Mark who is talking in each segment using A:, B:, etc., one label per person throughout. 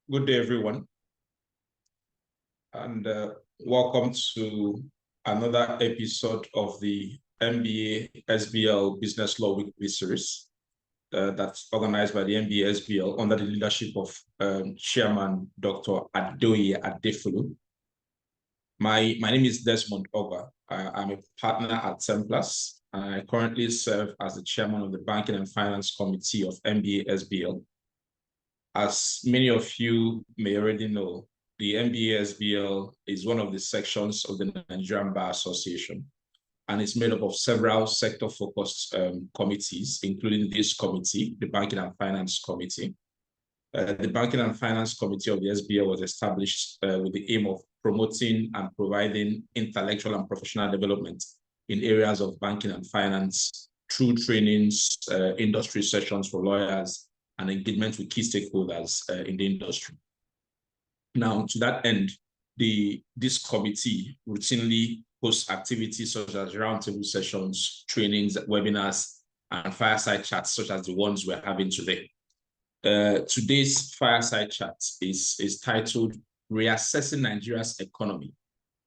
A: Good day, everyone, and welcome to another episode of the NBA-SBL Business Law Weekly Series that's organized by the NBA-SBL under the leadership of Chairman Dr. Adoye Adefulu. My name is Desmond Oba. I'm a partner at 10 Plus. I currently serve as the chairman of the Banking and Finance Committee of NBA-SBL. As many of you may already know, the NBA-SBL is one of the sections of the Nigerian Bar Association, and it's made up of several sector-focused committees, including this committee, the Banking and Finance Committee. The Banking and Finance Committee of the SBL was established with the aim of promoting and providing intellectual and professional development in areas of banking and finance through trainings, industry sessions for lawyers, and engagement with key stakeholders in the industry. Now, to that end, this committee routinely hosts activities such as roundtable sessions, trainings, webinars, and fireside chats, such as the ones we're having today. Today's fireside chat is titled Reassessing Nigeria's Economy,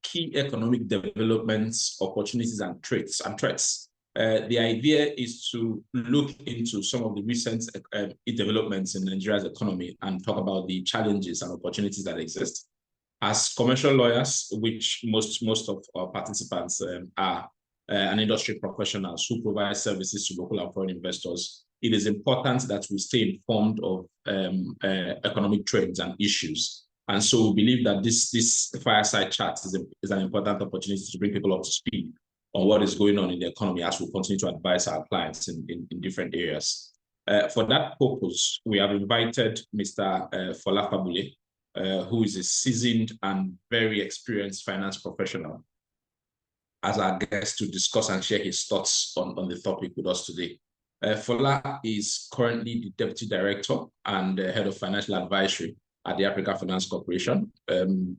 A: Key Economic Developments, Opportunities, and Threats. The idea is to look into some of the recent developments in Nigeria's economy and talk about the challenges and opportunities that exist. As commercial lawyers, which most of our participants are, and industry professionals who provide services to local and foreign investors, it is important that we stay informed of economic trends and issues. And so we believe that this fireside chat is an important opportunity to bring people up to speed on what is going on in the economy as we continue to advise our clients in different areas. For that purpose, we have invited Mr. Fola Fabule, who is a seasoned and very experienced finance professional, as our guest to discuss and share his thoughts on the topic with us today. Fola is currently the Deputy Director and Head of Financial Advisory at the Africa Finance Corporation.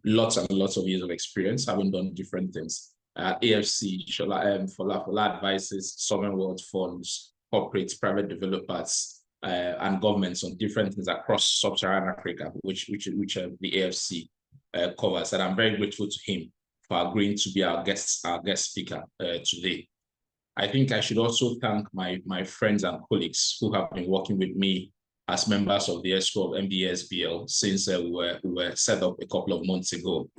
A: Lots and lots of years of experience, having done different things. At AFC, Fola advises sovereign wealth funds, corporates, private developers, and governments on different things across sub-Saharan Africa, which the AFC covers. And I'm very grateful to him for agreeing to be our guest speaker today. I think I should also thank my friends and colleagues who have been working with me as members of the ESCO of NBA-SBL since we were set up a couple of months ago.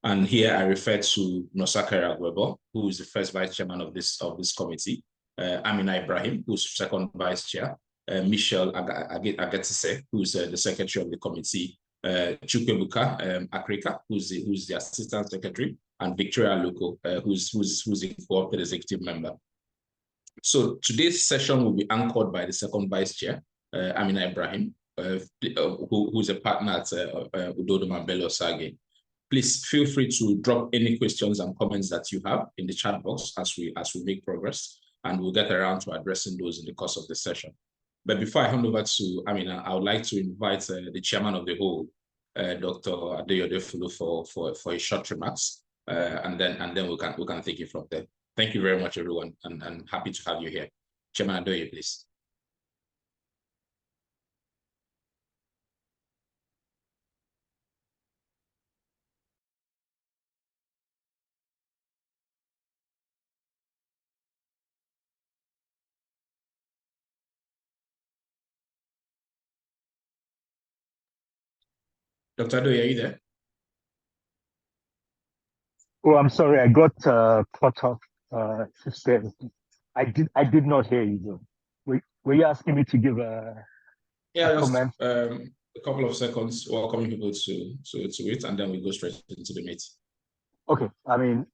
A: And here I refer to Nosakara Weber, who is the first vice chairman of this committee, Amina Ibrahim, who's second vice chair, Michelle Agetise, who's the secretary of the committee, Chukwebuka Akrika, who's the assistant secretary, and Victoria Loko, who's the co-opted executive member. So today's session will be anchored by the second vice chair, Amina Ibrahim, who's a partner at Udodo Mambelo Sage. Please feel free to drop any questions and comments that you have in the chat box as we make progress, and we'll get around to addressing those in the course of the session. But before I hand over to Amina, I would like to invite the chairman of the whole, Dr. Adoye Adefulu, for his short remarks, and then we can take it from there. Thank you very much, everyone, and happy to have you here. Chairman Adoye, please. Dr. Adoye, are you there?
B: Oh, I'm sorry, I got cut off. I did not hear you though. Were you asking me to give a comment?
A: A couple of seconds, welcoming people to it, and then we go straight into the meeting.
B: Okay, I mean,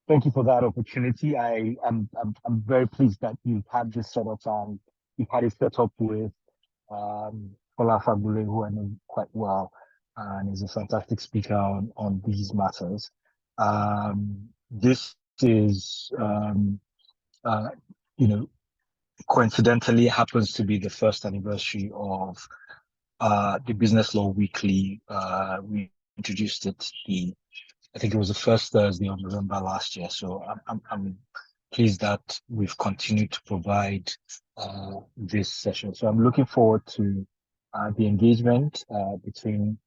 B: thank you for that opportunity. I'm very pleased that you've had this set up and you've had it set up with Fola Fabule, who I know quite well, and is a fantastic speaker on these matters. This is, coincidentally happens to be the first anniversary of the Business Law Weekly. We introduced it I think it was the first Thursday of November last year. So I'm pleased that we've continued to provide this session. So I'm looking forward to the engagement between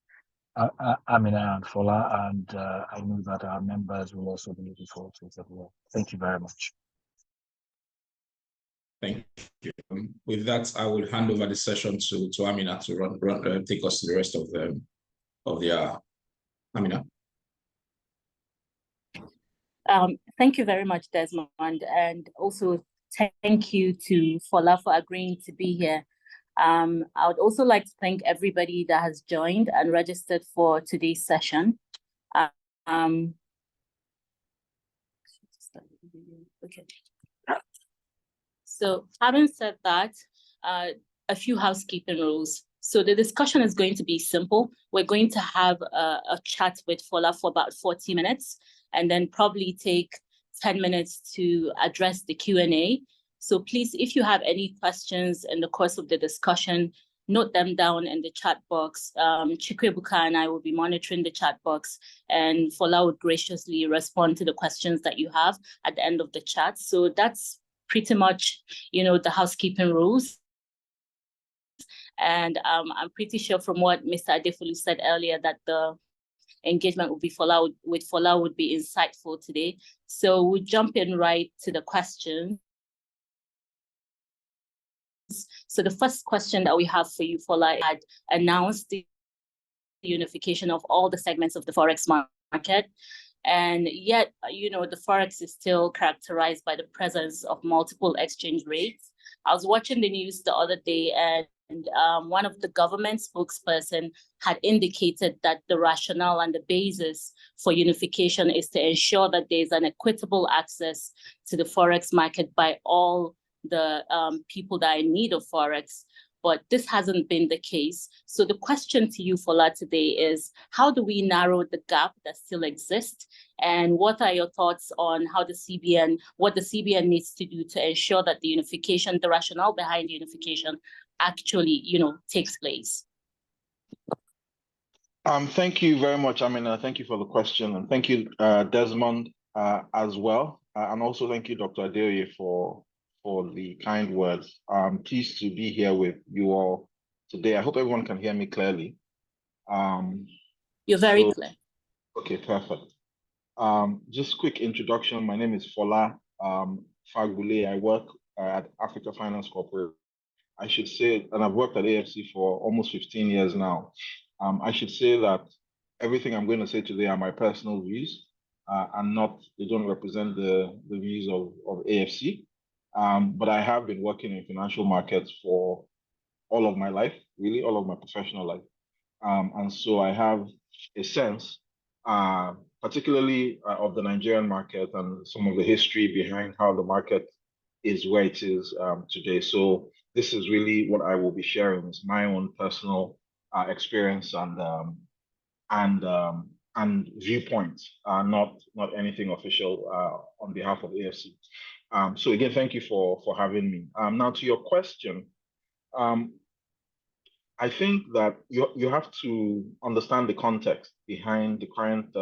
B: Amina and Fola, and I know that our members will also be looking forward to it as well. Thank you very much.
A: Thank you. With that, I will hand over the session to Amina to take us to the rest of the Amina.
C: Thank you very much, Desmond, and also thank you to Fola for agreeing to be here. I would also like to thank everybody that has joined and registered for today's session. Okay. So having said that, a few housekeeping rules. So the discussion is going to be simple. We're going to have a chat with Fola for about 40 minutes, and then probably take 10 minutes to address the Q&A. So please, if you have any questions in the course of the discussion, note them down in the chat box. Chikwebuka and I will be monitoring the chat box, and Fola would graciously respond to the questions that you have at the end of the chat. So that's pretty much, the housekeeping rules. And I'm pretty sure from what Mr. Adefulu said earlier that the engagement with Fola would be insightful today. So we'll jump in right to the questions. So the first question that we have for you, Fola, had announced the unification of all the segments of the Forex market. And yet, the Forex is still characterized by the presence of multiple exchange rates. I was watching the news the other day, and one of the government spokesperson had indicated that the rationale and the basis for unification is to ensure that there's an equitable access to the Forex market by all the people that are in need of Forex. But this hasn't been the case. So the question to you, Fola, today is, how do we narrow the gap that still exists? And what are your thoughts on what the CBN needs to do to ensure that the unification, the rationale behind the unification actually, takes place?
D: Thank you very much, Amina. Thank you for the question. And thank you, Desmond, as well. And also thank you, Dr. Adeoye, for the kind words. I'm pleased to be here with you all today. I hope everyone can hear me clearly.
C: You're very clear. Okay,
D: perfect. Just quick introduction. My name is Fola Fagbule. I work at Africa Finance Corporation. I should say, and I've worked at AFC for almost 15 years now. I should say that everything I'm going to say today are my personal views, and they don't represent the views of AFC. But I have been working in financial markets for all of my life, really all of my professional life. And so I have a sense, particularly of the Nigerian market and some of the history behind how the market is where it is today. So this is really what I will be sharing, is my own personal experience and viewpoints, not anything official on behalf of AFC. So again, thank you for having me. Now to your question, I think that you have to understand the context behind the current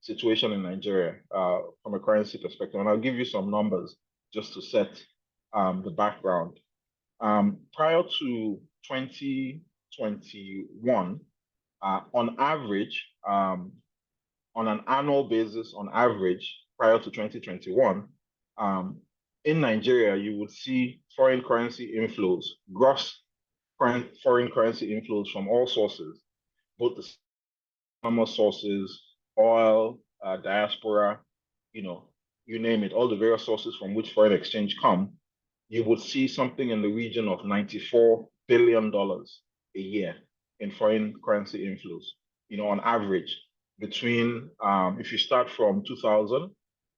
D: situation in Nigeria from a currency perspective. And I'll give you some numbers just to set the background. Prior to 2021, on average, on an annual basis, on average, prior to 2021, in Nigeria, you would see foreign currency inflows, gross foreign currency inflows from all sources, both the summer sources, oil, diaspora, you name it, all the various sources from which foreign exchange come. You would see something in the region of $94 billion a year in foreign currency inflows, on average, between, if you start from 2000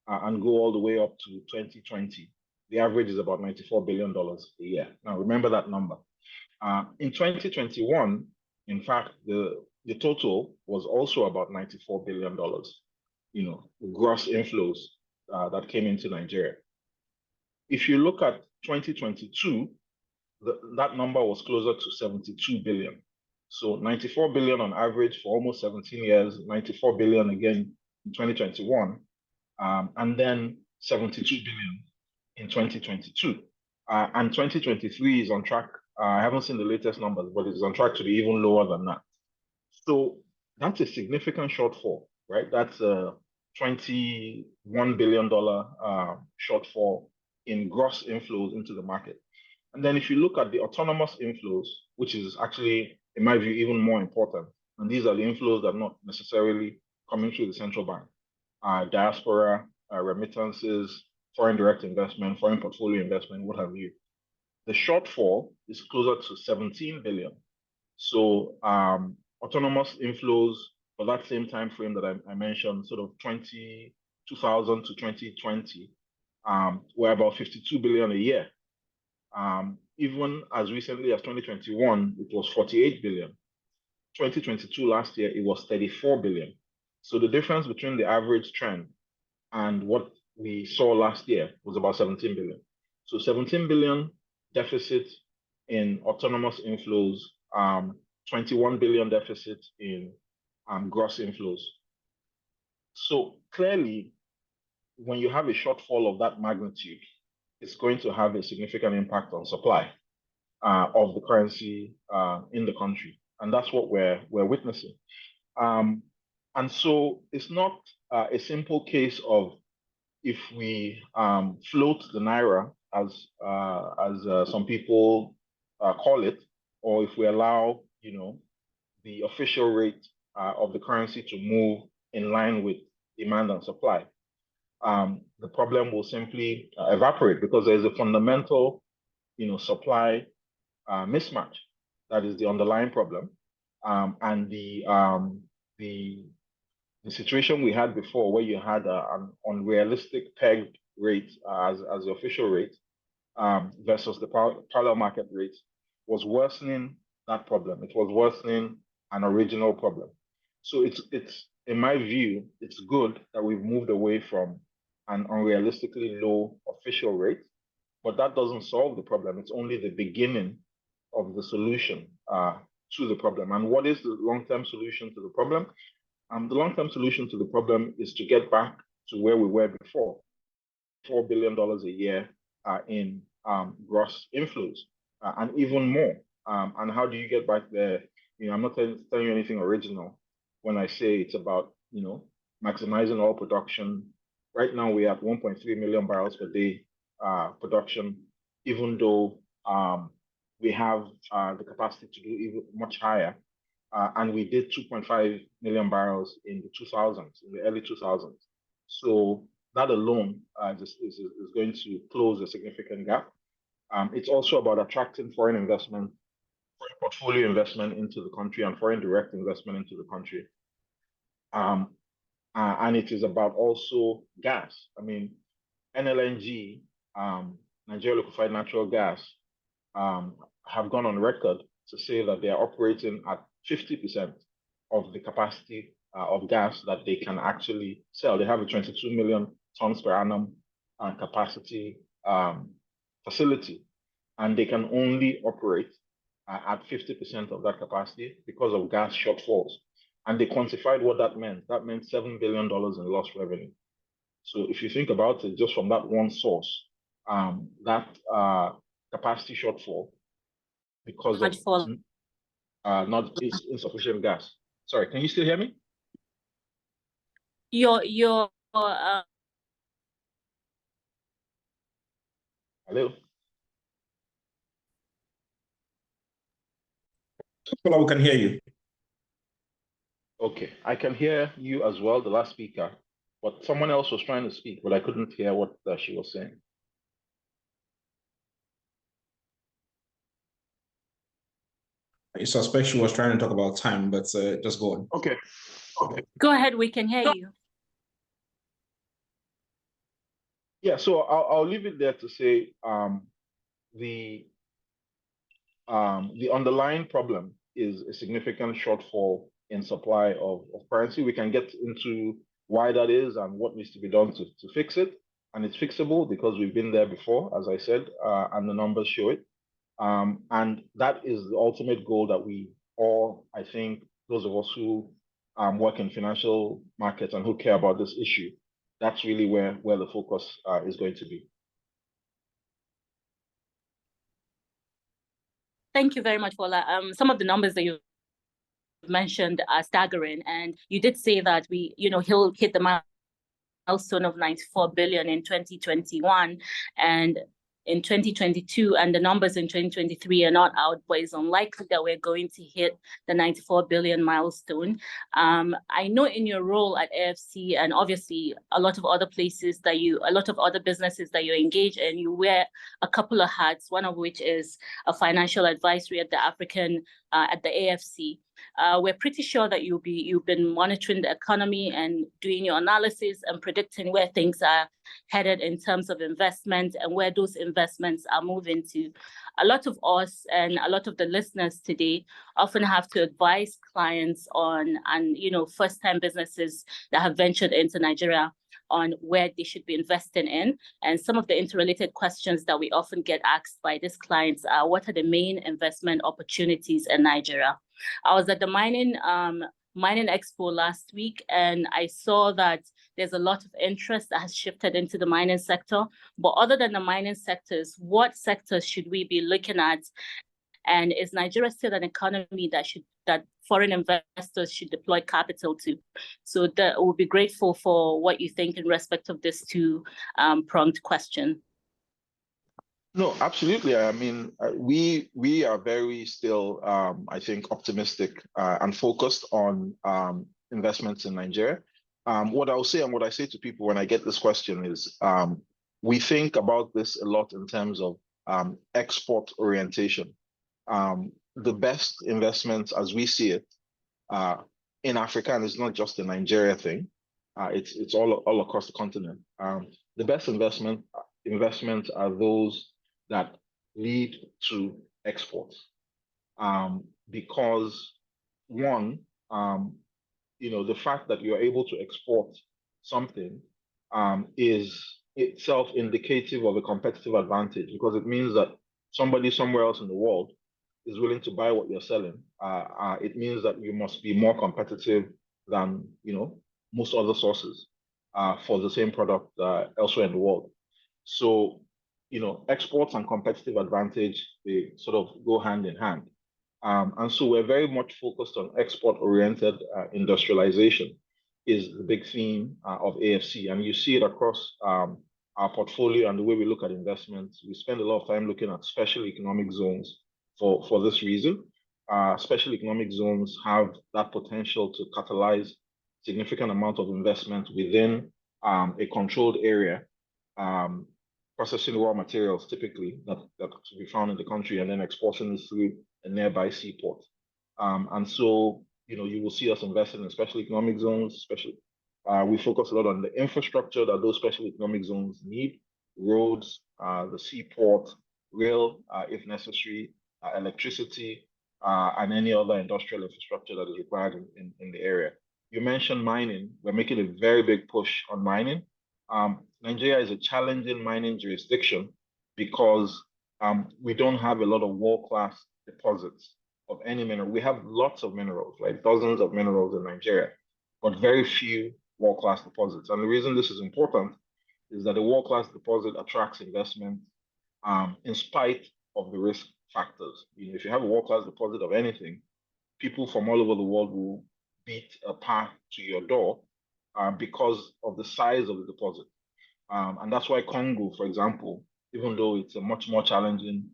D: and go all the way up to 2020, the average is about $94 billion a year. Now, remember that number. In 2021, in fact, the total was also about $94 billion, gross inflows that came into Nigeria. If you look at 2022, that number was closer to 72 billion. So 94 billion on average for almost 17 years, 94 billion again in 2021, and then 72 billion in 2022. And 2023 is on track I haven't seen the latest numbers, but it's on track to be even lower than that. So that's a significant shortfall, right? That's a $21 billion shortfall in gross inflows into the market. And then if you look at the autonomous inflows, which is actually, in my view, even more important, and these are the inflows that are not necessarily coming through the central bank, diaspora, remittances, foreign direct investment, foreign portfolio investment, what have you. The shortfall is closer to 17 billion. So autonomous inflows for that same time frame that I mentioned, sort of 2000 to 2020, were about 52 billion a year. Even as recently as 2021, it was 48 billion. 2022 last year, it was 34 billion. So the difference between the average trend and what we saw last year was about 17 billion. So 17 billion deficit in autonomous inflows, 21 billion deficit in gross inflows. So clearly, when you have a shortfall of that magnitude, it's going to have a significant impact on supply of the currency in the country. And that's what we're witnessing. And so it's not a simple case of if we float the naira, as some people call it, or if we allow, the official rate of the currency to move in line with demand and supply, the problem will simply evaporate because there's a fundamental, supply mismatch that is the underlying problem, and the situation we had before, where you had an unrealistic pegged rate as the official rate versus the parallel market rate, was worsening that problem. It was worsening an original problem. So it's in my view, it's good that we've moved away from an unrealistically low official rate, but that doesn't solve the problem. It's only the beginning of the solution to the problem. And what is the long-term solution to the problem? The long-term solution to the problem is to get back to where we were before, $4 billion a year in gross inflows, and even more. And how do you get back there? I'm not telling you anything original when I say it's about, maximizing oil production. Right now, we're at 1.3 million barrels per day production, even though we have the capacity to do even much higher. And we did 2.5 million barrels in the early 2000s. So that alone is going to close a significant gap. It's also about attracting foreign investment, foreign portfolio investment into the country, and foreign direct investment into the country. And it is about also gas. I mean, NLNG, Nigeria Liquefied Natural Gas, have gone on record to say that they are operating at 50% of the capacity of gas that they can actually sell. They have a 22 million tons per annum capacity facility, and they can only operate at 50% of that capacity because of gas shortfalls. And they quantified what that meant. That meant $7 billion in lost revenue. So if you think about it, just from that one source, that capacity shortfall, because of not insufficient gas. Sorry, can you still hear me?
C: Your
D: Hello?
A: Well, we can hear you.
D: Okay, I can hear you as well, the last speaker, but someone else was trying to speak, but I couldn't hear what she was saying.
A: I suspect she was trying to talk about time, but just go on.
D: Okay.
C: Go ahead, we can hear you.
D: Yeah, so I'll leave it there to say the underlying problem is a significant shortfall in supply of currency. We can get into why that is and what needs to be done to fix it. And it's fixable because we've been there before, as I said, and the numbers show it. And that is the ultimate goal that we all, I think, those of us who work in financial markets and who care about this issue, that's really where the focus is going to be.
C: Thank you very much, Fola. Some of the numbers that you mentioned are staggering, and you did say that he'll hit the milestone of 94 billion in 2021, and in 2022, and the numbers in 2023 are not out, but it's unlikely that we're going to hit the 94 billion milestone. I know in your role at AFC, and obviously a lot of other businesses that you engage in, you wear a couple of hats, one of which is a financial advisory at the AFC. We're pretty sure that you've been monitoring the economy and doing your analysis and predicting where things are headed in terms of investment and where those investments are moving to. A lot of us and a lot of the listeners today often have to advise clients on, and first-time businesses that have ventured into Nigeria on where they should be investing in. And some of the interrelated questions that we often get asked by these clients are, what are the main investment opportunities in Nigeria? I was at the mining expo last week, and I saw that there's a lot of interest that has shifted into the mining sector. But other than the mining sectors, what sectors should we be looking at? And is Nigeria still an economy that foreign investors should deploy capital to? So that we'll be grateful for what you think in respect of this two-pronged question.
D: No, absolutely. I mean, we are very still, I think, optimistic and focused on investments in Nigeria. What I'll say and what I say to people when I get this question is, we think about this a lot in terms of export orientation. The best investments, as we see it, in Africa, and it's not just a Nigeria thing, it's all across the continent. The best investments are those that lead to exports, because one, the fact that you're able to export something is itself indicative of a competitive advantage, because it means that somebody somewhere else in the world is willing to buy what you're selling. It means that you must be more competitive than most other sources for the same product elsewhere in the world. So exports and competitive advantage, they sort of go hand in hand. And so we're very much focused on export-oriented industrialization is the big theme of AFC. And you see it across our portfolio and the way we look at investments. We spend a lot of time looking at special economic zones for this reason. Special economic zones have that potential to catalyze significant amount of investment within a controlled area, processing raw materials typically that to be found in the country and then exporting this through a nearby seaport. And so, you will see us investing in special economic zones, especially we focus a lot on the infrastructure that those special economic zones need, roads, the seaport, rail, if necessary, electricity, and any other industrial infrastructure that is required in the area. You mentioned mining. We're making a very big push on mining. Nigeria is a challenging mining jurisdiction because we don't have a lot of world-class deposits of any mineral. We have lots of minerals, right? Dozens of minerals in Nigeria, but very few world-class deposits. And the reason this is important is that a world-class deposit attracts investment in spite of the risk factors. If you have a world-class deposit of anything, people from all over the world will beat a path to your door because of the size of the deposit. And that's why Congo, for example, even though it's a much more challenging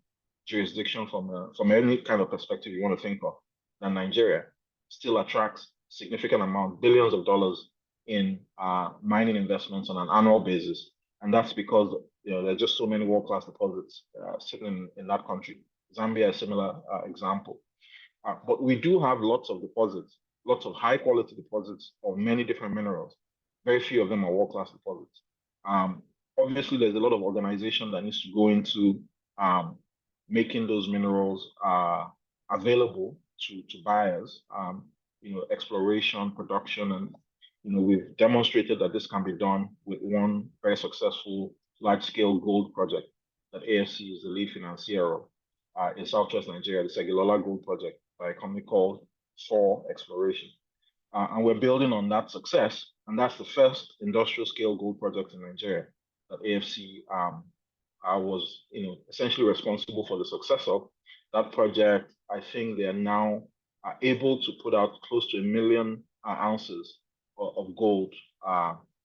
D: jurisdiction from any kind of perspective you want to think of than Nigeria, still attracts significant amount, billions of dollars in mining investments on an annual basis. And that's because there are just so many world-class deposits sitting in that country. Zambia is a similar example. But we do have lots of deposits, lots of high-quality deposits of many different minerals. Very few of them are world-class deposits. Obviously, there's a lot of organization that needs to go into making those minerals available to buyers. Exploration, production, and we've demonstrated that this can be done with one very successful large-scale gold project that AFC is the lead financier of in Southwest Nigeria, the Segilola Gold Project by a company called For Exploration. And we're building on that success, and that's the first industrial-scale gold project in Nigeria that AFC was, essentially responsible for the success of that project. I think they are now able to put out close to 1 million ounces of gold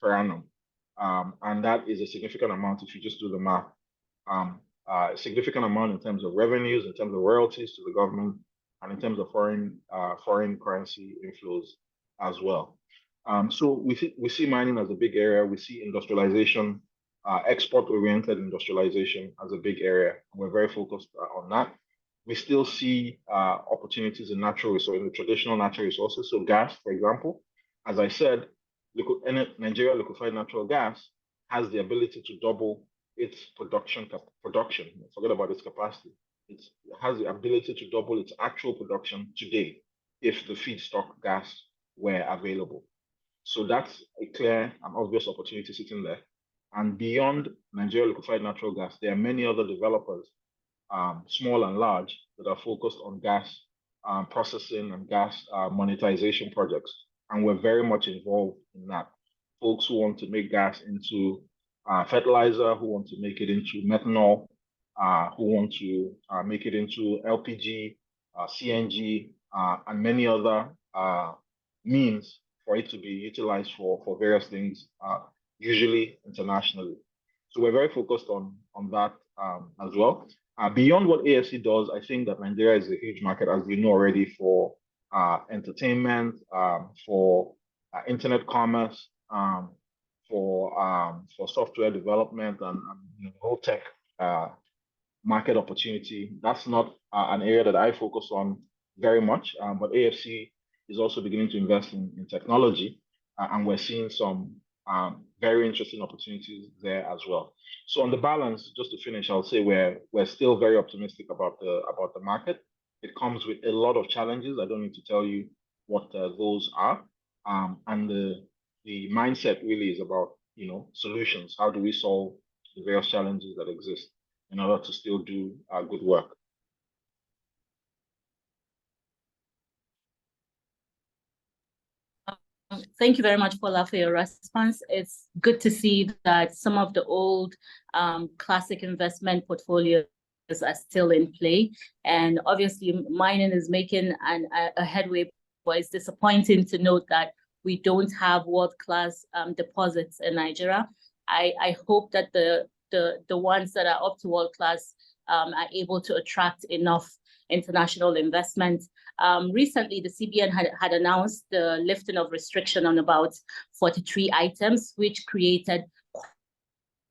D: per annum. And that is a significant amount if you just do the math. A significant amount in terms of revenues, in terms of royalties to the government, and in terms of foreign currency inflows as well. So we see mining as a big area. We see industrialization, export-oriented industrialization as a big area. We're very focused on that. We still see opportunities in natural resources, in the traditional natural resources. So gas, for example, as I said, Nigeria liquefied natural gas has the ability to double its production. Forget about its capacity. It has the ability to double its actual production today if the feedstock gas were available. So that's a clear and obvious opportunity sitting there. And beyond Nigeria liquefied natural gas, there are many other developers, small and large, that are focused on gas processing and gas monetization projects. And we're very much involved in that. Folks who want to make gas into fertilizer, who want to make it into methanol, who want to make it into LPG, CNG, and many other means for it to be utilized for various things, usually internationally. So we're very focused on that as well. Beyond what AFC does, I think that Nigeria is a huge market, as you know already, for entertainment, for internet commerce, for software development and whole tech market opportunity. That's not an area that I focus on very much, but AFC is also beginning to invest in technology, and we're seeing some very interesting opportunities there as well. So on the balance, just to finish, I'll say we're still very optimistic about the market. It comes with a lot of challenges. I don't need to tell you what those are, and the mindset really is about solutions. How do we solve the various challenges that exist in order to still do good work?
C: Thank you very much, Paula, for your response. It's good to see that some of the old classic investment portfolios are still in play. And obviously, mining is making a headway, but it's disappointing to note that we don't have world-class deposits in Nigeria. I hope that the ones that are up to world-class are able to attract enough international investment. Recently, the CBN had announced the lifting of restriction on about 43 items, which created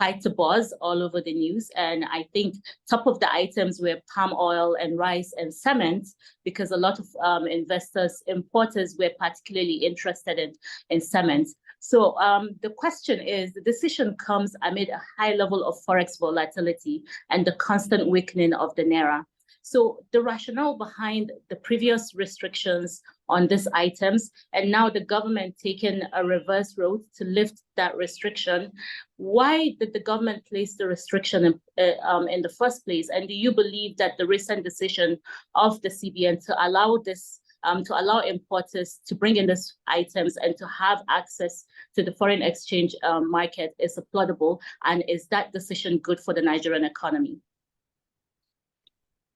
C: quite a buzz all over the news. And I think top of the items were palm oil and rice and cement, because a lot of investors, importers were particularly interested in cement. So the question is, the decision comes amid a high level of Forex volatility and the constant weakening of the Naira. So the rationale behind the previous restrictions on these items, and now the government taking a reverse road to lift that restriction, why did the government place the restriction in the first place? And do you believe that the recent decision of the CBN to allow this, to allow importers to bring in these items and to have access to the foreign exchange market is applaudable? And is that decision good for the Nigerian economy?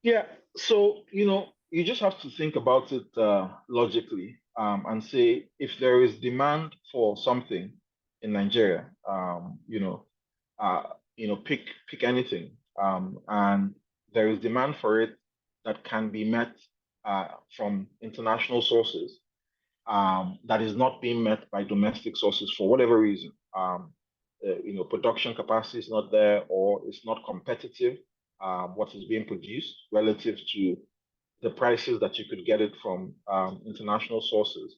D: Yeah, so you just have to think about it logically and say, if there is demand for something in Nigeria, pick anything, and there is demand for it that can be met from international sources, that is not being met by domestic sources for whatever reason. Production capacity is not there, or it's not competitive. What is being produced relative to the prices that you could get it from international sources.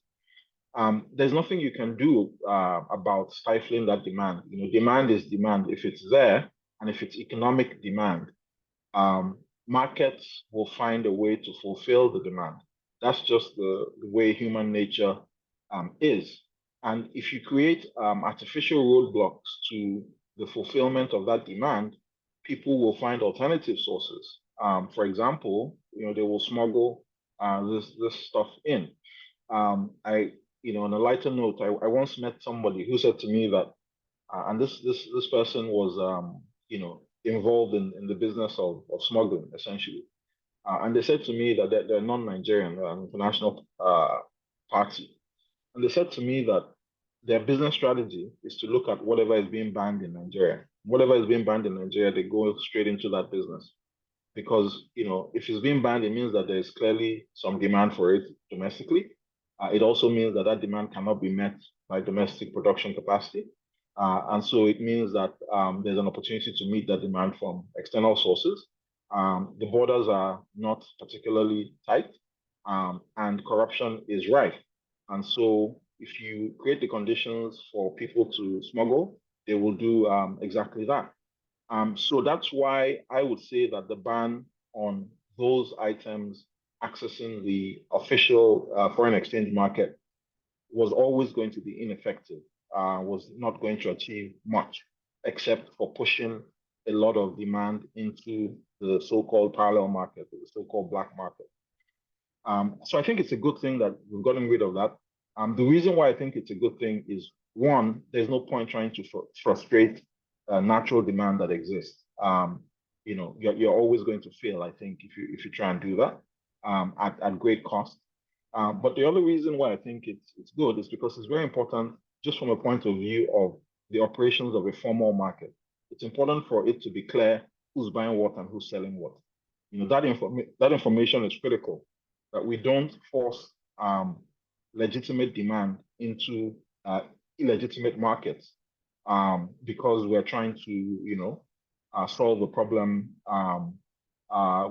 D: There's nothing you can do about stifling that demand. Demand is demand. If it's there, and if it's economic demand, markets will find a way to fulfill the demand. That's just the way human nature is. And if you create artificial roadblocks to the fulfillment of that demand, people will find alternative sources. For example, they will smuggle this stuff in. On a lighter note, I once met somebody who said to me that, and this person was, involved in the business of smuggling, essentially. And they said to me that they're non-Nigerian, international party. And they said to me that their business strategy is to look at whatever is being banned in Nigeria. Whatever is being banned in Nigeria, they go straight into that business. Because, if it's being banned, it means that there's clearly some demand for it domestically. It also means that that demand cannot be met by domestic production capacity. And so it means that there's an opportunity to meet that demand from external sources. The borders are not particularly tight, and corruption is rife. And so if you create the conditions for people to smuggle, they will do exactly that. So that's why I would say that the ban on those items accessing the official foreign exchange market was always going to be ineffective, was not going to achieve much, except for pushing a lot of demand into the so-called parallel market, the so-called black market. So I think it's a good thing that we've gotten rid of that. The reason why I think it's a good thing is, one, there's no point trying to frustrate natural demand that exists. You're always going to fail, I think, if you try and do that at great cost. But the other reason why I think it's good is because it's very important, just from a point of view of the operations of a formal market. It's important for it to be clear who's buying what and who's selling what. That information is critical, that we don't force legitimate demand into illegitimate markets because we're trying to, solve the problem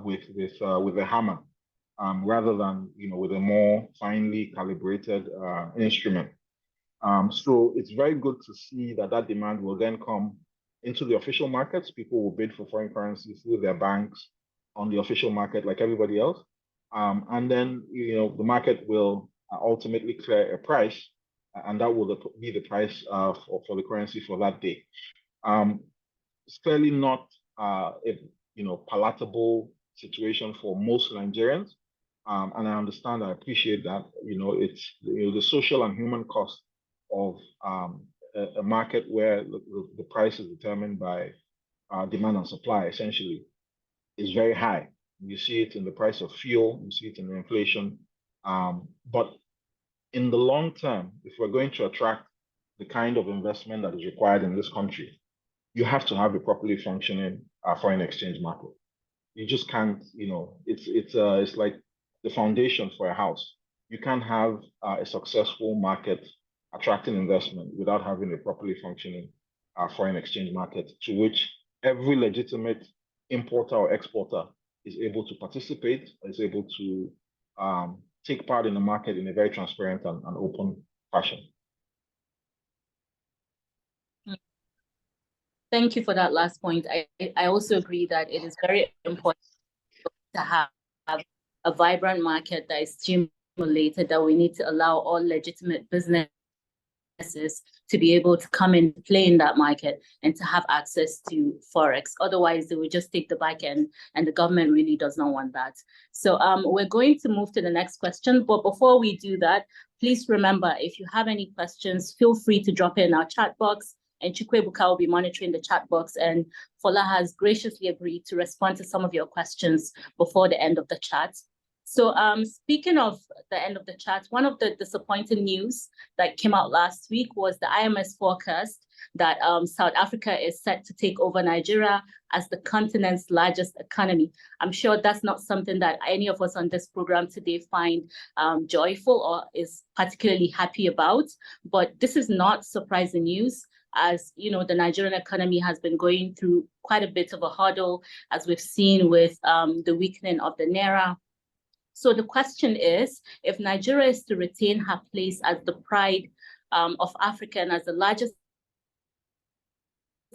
D: with a hammer rather than, with a more finely calibrated instrument. So it's very good to see that demand will then come into the official markets. People will bid for foreign currency through their banks on the official market like everybody else. And then, the market will ultimately clear a price, and that will be the price for the currency for that day. It's clearly not a palatable situation for most Nigerians, and I understand, I appreciate that. It's the social and human cost of a market where the price is determined by demand and supply, essentially, is very high. You see it in the price of fuel, you see it in the inflation. But in the long term, if we're going to attract the kind of investment that is required in this country, you have to have a properly functioning foreign exchange market. You just can't, it's like the foundation for a house. You can't have a successful market attracting investment without having a properly functioning foreign exchange market, to which every legitimate importer or exporter is able to participate, is able to take part in the market in a very transparent and open fashion.
C: Thank you for that last point. I also agree that it is very important to have a vibrant market that is stimulated, that we need to allow all legitimate businesses to be able to come and play in that market and to have access to Forex. Otherwise, they will just take the back end, and the government really does not want that. So we're going to move to the next question. But before we do that, please remember, if you have any questions, feel free to drop in our chat box, and Chukwebuka will be monitoring the chat box, and Fola has graciously agreed to respond to some of your questions before the end of the chat. So speaking of the end of the chat, one of the disappointing news that came out last week was the IMS forecast that South Africa is set to take over Nigeria as the continent's largest economy. I'm sure that's not something that any of us on this program today find joyful or is particularly happy about, but this is not surprising news. As you know, the Nigerian economy has been going through quite a bit of a hurdle, as we've seen with the weakening of the Naira. So the question is, if Nigeria is to retain her place as the pride of Africa and as the largest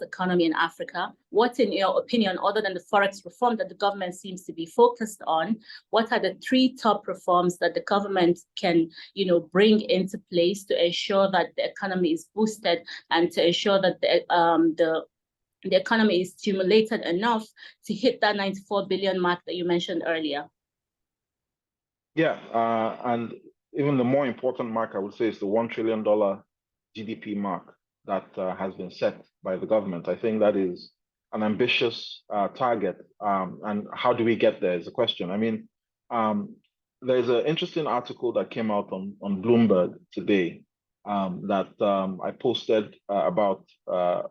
C: economy in Africa, what, in your opinion, other than the Forex reform that the government seems to be focused on, what are the 3 top reforms that the government can, bring into place to ensure that the economy is boosted and to ensure that the economy is stimulated enough to hit that 94 billion mark that you mentioned earlier?
D: Yeah, and even the more important mark, I would say, is the $1 trillion GDP mark that has been set by the government. I think that is an ambitious target. And how do we get there is the question. I mean, there's an interesting article that came out on Bloomberg today that I posted about a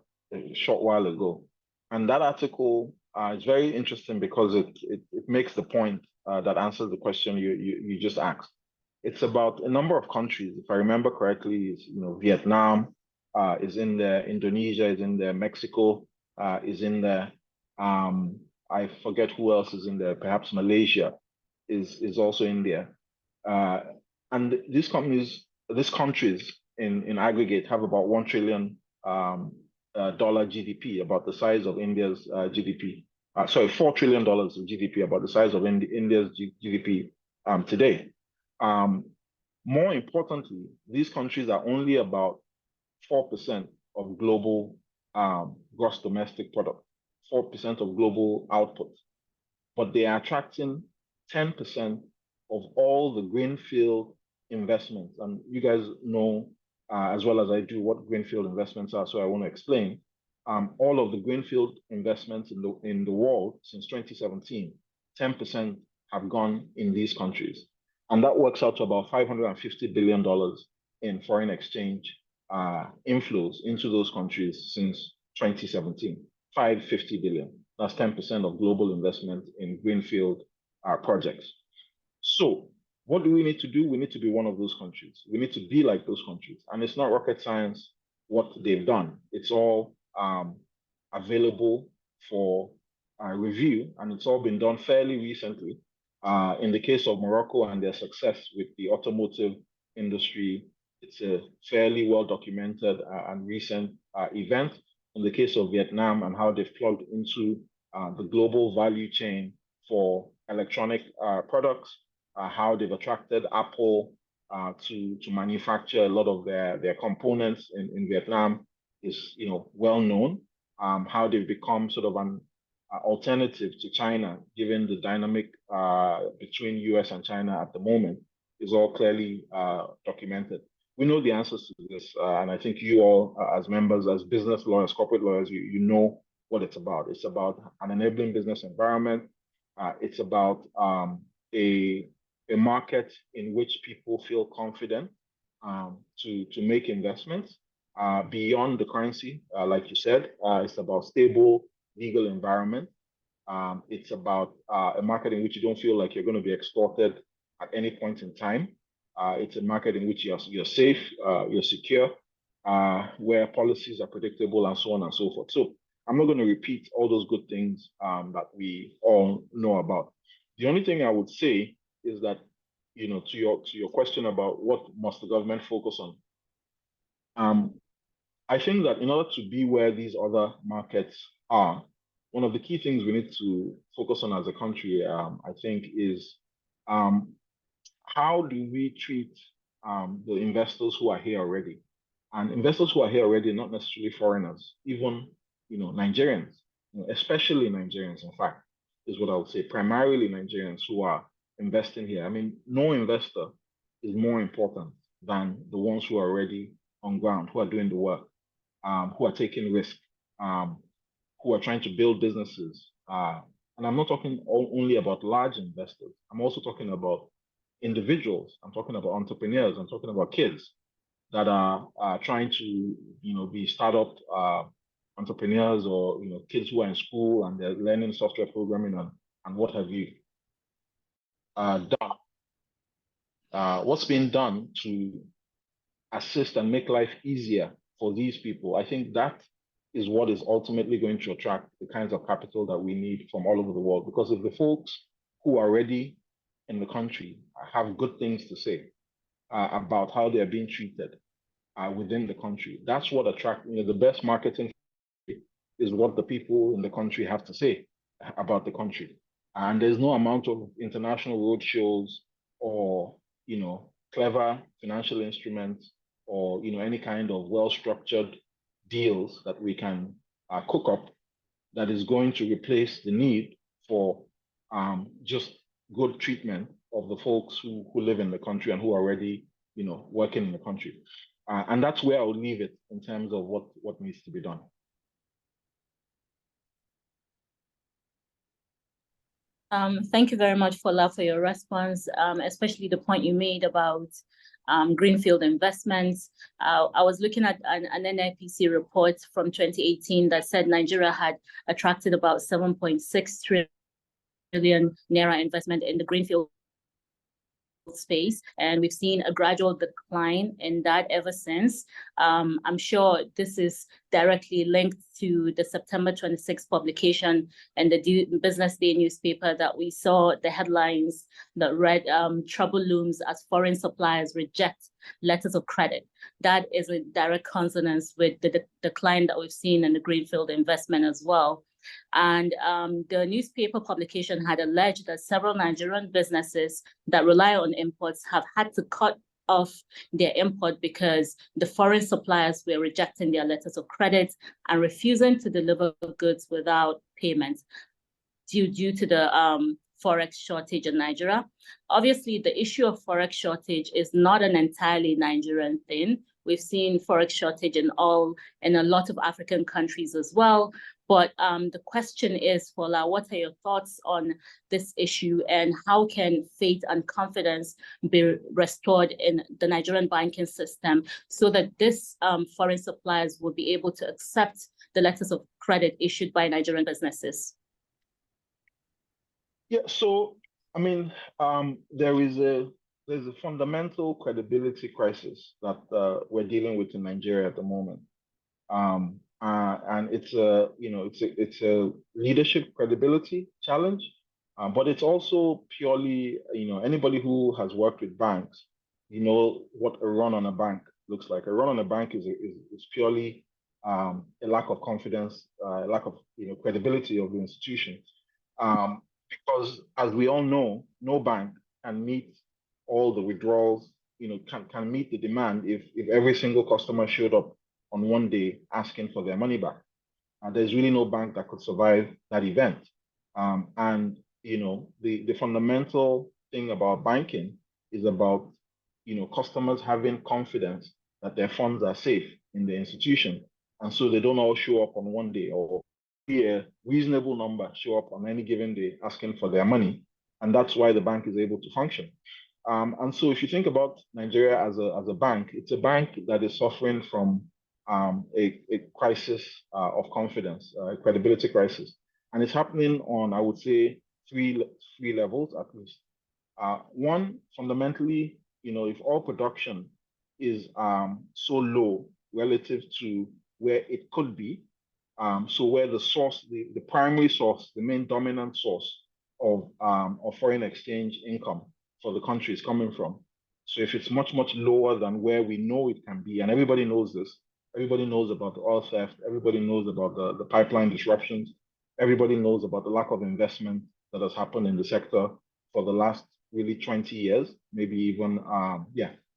D: short while ago. And that article is very interesting because it makes the point that answers the question you just asked. It's about a number of countries. If I remember correctly, is Vietnam is in there, Indonesia is in there, Mexico is in there. I forget who else is in there. Perhaps Malaysia is also in there. And these countries in aggregate have about $1 trillion dollar GDP, about the size of India's GDP. Sorry, $4 trillion of GDP, about the size of India's GDP today. More importantly, these countries are only about 4% of global gross domestic product, 4% of global output, but they are attracting 10% of all the greenfield investments. And you guys know as well as I do what greenfield investments are, so I want to explain. All of the greenfield investments in the world since 2017, 10% have gone in these countries. And that works out to about $550 billion in foreign exchange inflows into those countries since 2017. 550 billion. That's 10% of global investment in greenfield projects. So what do we need to do? We need to be one of those countries. We need to be like those countries. And it's not rocket science what they've done. It's all available for review, and it's all been done fairly recently. In the case of Morocco and their success with the automotive industry, it's a fairly well-documented and recent event. In the case of Vietnam and how they've plugged into the global value chain for electronic products, how they've attracted Apple to manufacture a lot of their components in Vietnam is well known. How they've become sort of an alternative to China, given the dynamic between US and China at the moment, is all clearly documented. We know the answers to this, and I think you all, as members, as business lawyers, corporate lawyers, you know what it's about. It's about an enabling business environment. It's about a market in which people feel confident to make investments beyond the currency, like you said. It's about stable legal environment. It's about a market in which you don't feel like you're going to be extorted at any point in time. It's a market in which you're safe, you're secure, where policies are predictable, and so on and so forth. So I'm not going to repeat all those good things that we all know about. The only thing I would say is that, to your question about what must the government focus on, I think that in order to be where these other markets are, one of the key things we need to focus on as a country, I think, is how do we treat the investors who are here already? And investors who are here already, not necessarily foreigners, even Nigerians, especially Nigerians, in fact, is what I would say, primarily Nigerians who are investing here. I mean, no investor is more important than the ones who are already on ground, who are doing the work, who are taking risk, who are trying to build businesses. And I'm not talking only about large investors. I'm also talking about individuals. I'm talking about entrepreneurs. I'm talking about kids that are trying to, be startup entrepreneurs, or kids who are in school and they're learning software programming and what have you. What's being done to assist and make life easier for these people? I think that is what is ultimately going to attract the kinds of capital that we need from all over the world. Because if the folks who are already in the country have good things to say about how they're being treated within the country, that's what attracts, the best marketing is what the people in the country have to say about the country. And there's no amount of international roadshows or, clever financial instruments or, any kind of well-structured deals that we can cook up that is going to replace the need for just good treatment of the folks who live in the country and who are already, working in the country. And that's where I'll leave it in terms of what needs to be done.
C: Thank you very much, Fola, for your response, especially the point you made about greenfield investments. I was looking at an NIPC report from 2018 that said Nigeria had attracted about 7.6 trillion naira investment in the greenfield space, and we've seen a gradual decline in that ever since. I'm sure this is directly linked to the September 26th publication in the Business Day newspaper that we saw the headlines that read, trouble looms as foreign suppliers reject letters of credit. That is a direct consonance with the decline that we've seen in the greenfield investment as well. And the newspaper publication had alleged that several Nigerian businesses that rely on imports have had to cut off their import because the foreign suppliers were rejecting their letters of credit and refusing to deliver goods without payment due to the Forex shortage in Nigeria. Obviously, the issue of Forex shortage is not an entirely Nigerian thing. We've seen Forex shortage in a lot of African countries as well. But the question is, Fola, what are your thoughts on this issue, and how can faith and confidence be restored in the Nigerian banking system so that this foreign suppliers will be able to accept the letters of credit issued by Nigerian businesses?
D: Yeah, so I mean, there's a fundamental credibility crisis that we're dealing with in Nigeria at the moment. And it's a leadership credibility challenge, but it's also purely, anybody who has worked with banks, what a run on a bank looks like. A run on a bank is purely a lack of confidence, a lack of credibility of the institution, because as we all know, no bank can meet all the withdrawals, can meet the demand if every single customer showed up on one day asking for their money back. There's really no bank that could survive that event. And the fundamental thing about banking is about customers having confidence that their funds are safe in the institution, and so they don't all show up on one day, or a reasonable number show up on any given day asking for their money, and that's why the bank is able to function. And so if you think about Nigeria as a bank, it's a bank that is suffering from a crisis of confidence, a credibility crisis. And it's happening on, I would say, three levels at least. One, fundamentally, if oil production is so low relative to where it could be, so where the source, the primary source, the main dominant source of foreign exchange income for the country is coming from. So if it's much, much lower than where we know it can be, and everybody knows this, everybody knows about the oil theft, everybody knows about the pipeline disruptions, everybody knows about the lack of investment that has happened in the sector for the last really 20 years, maybe even,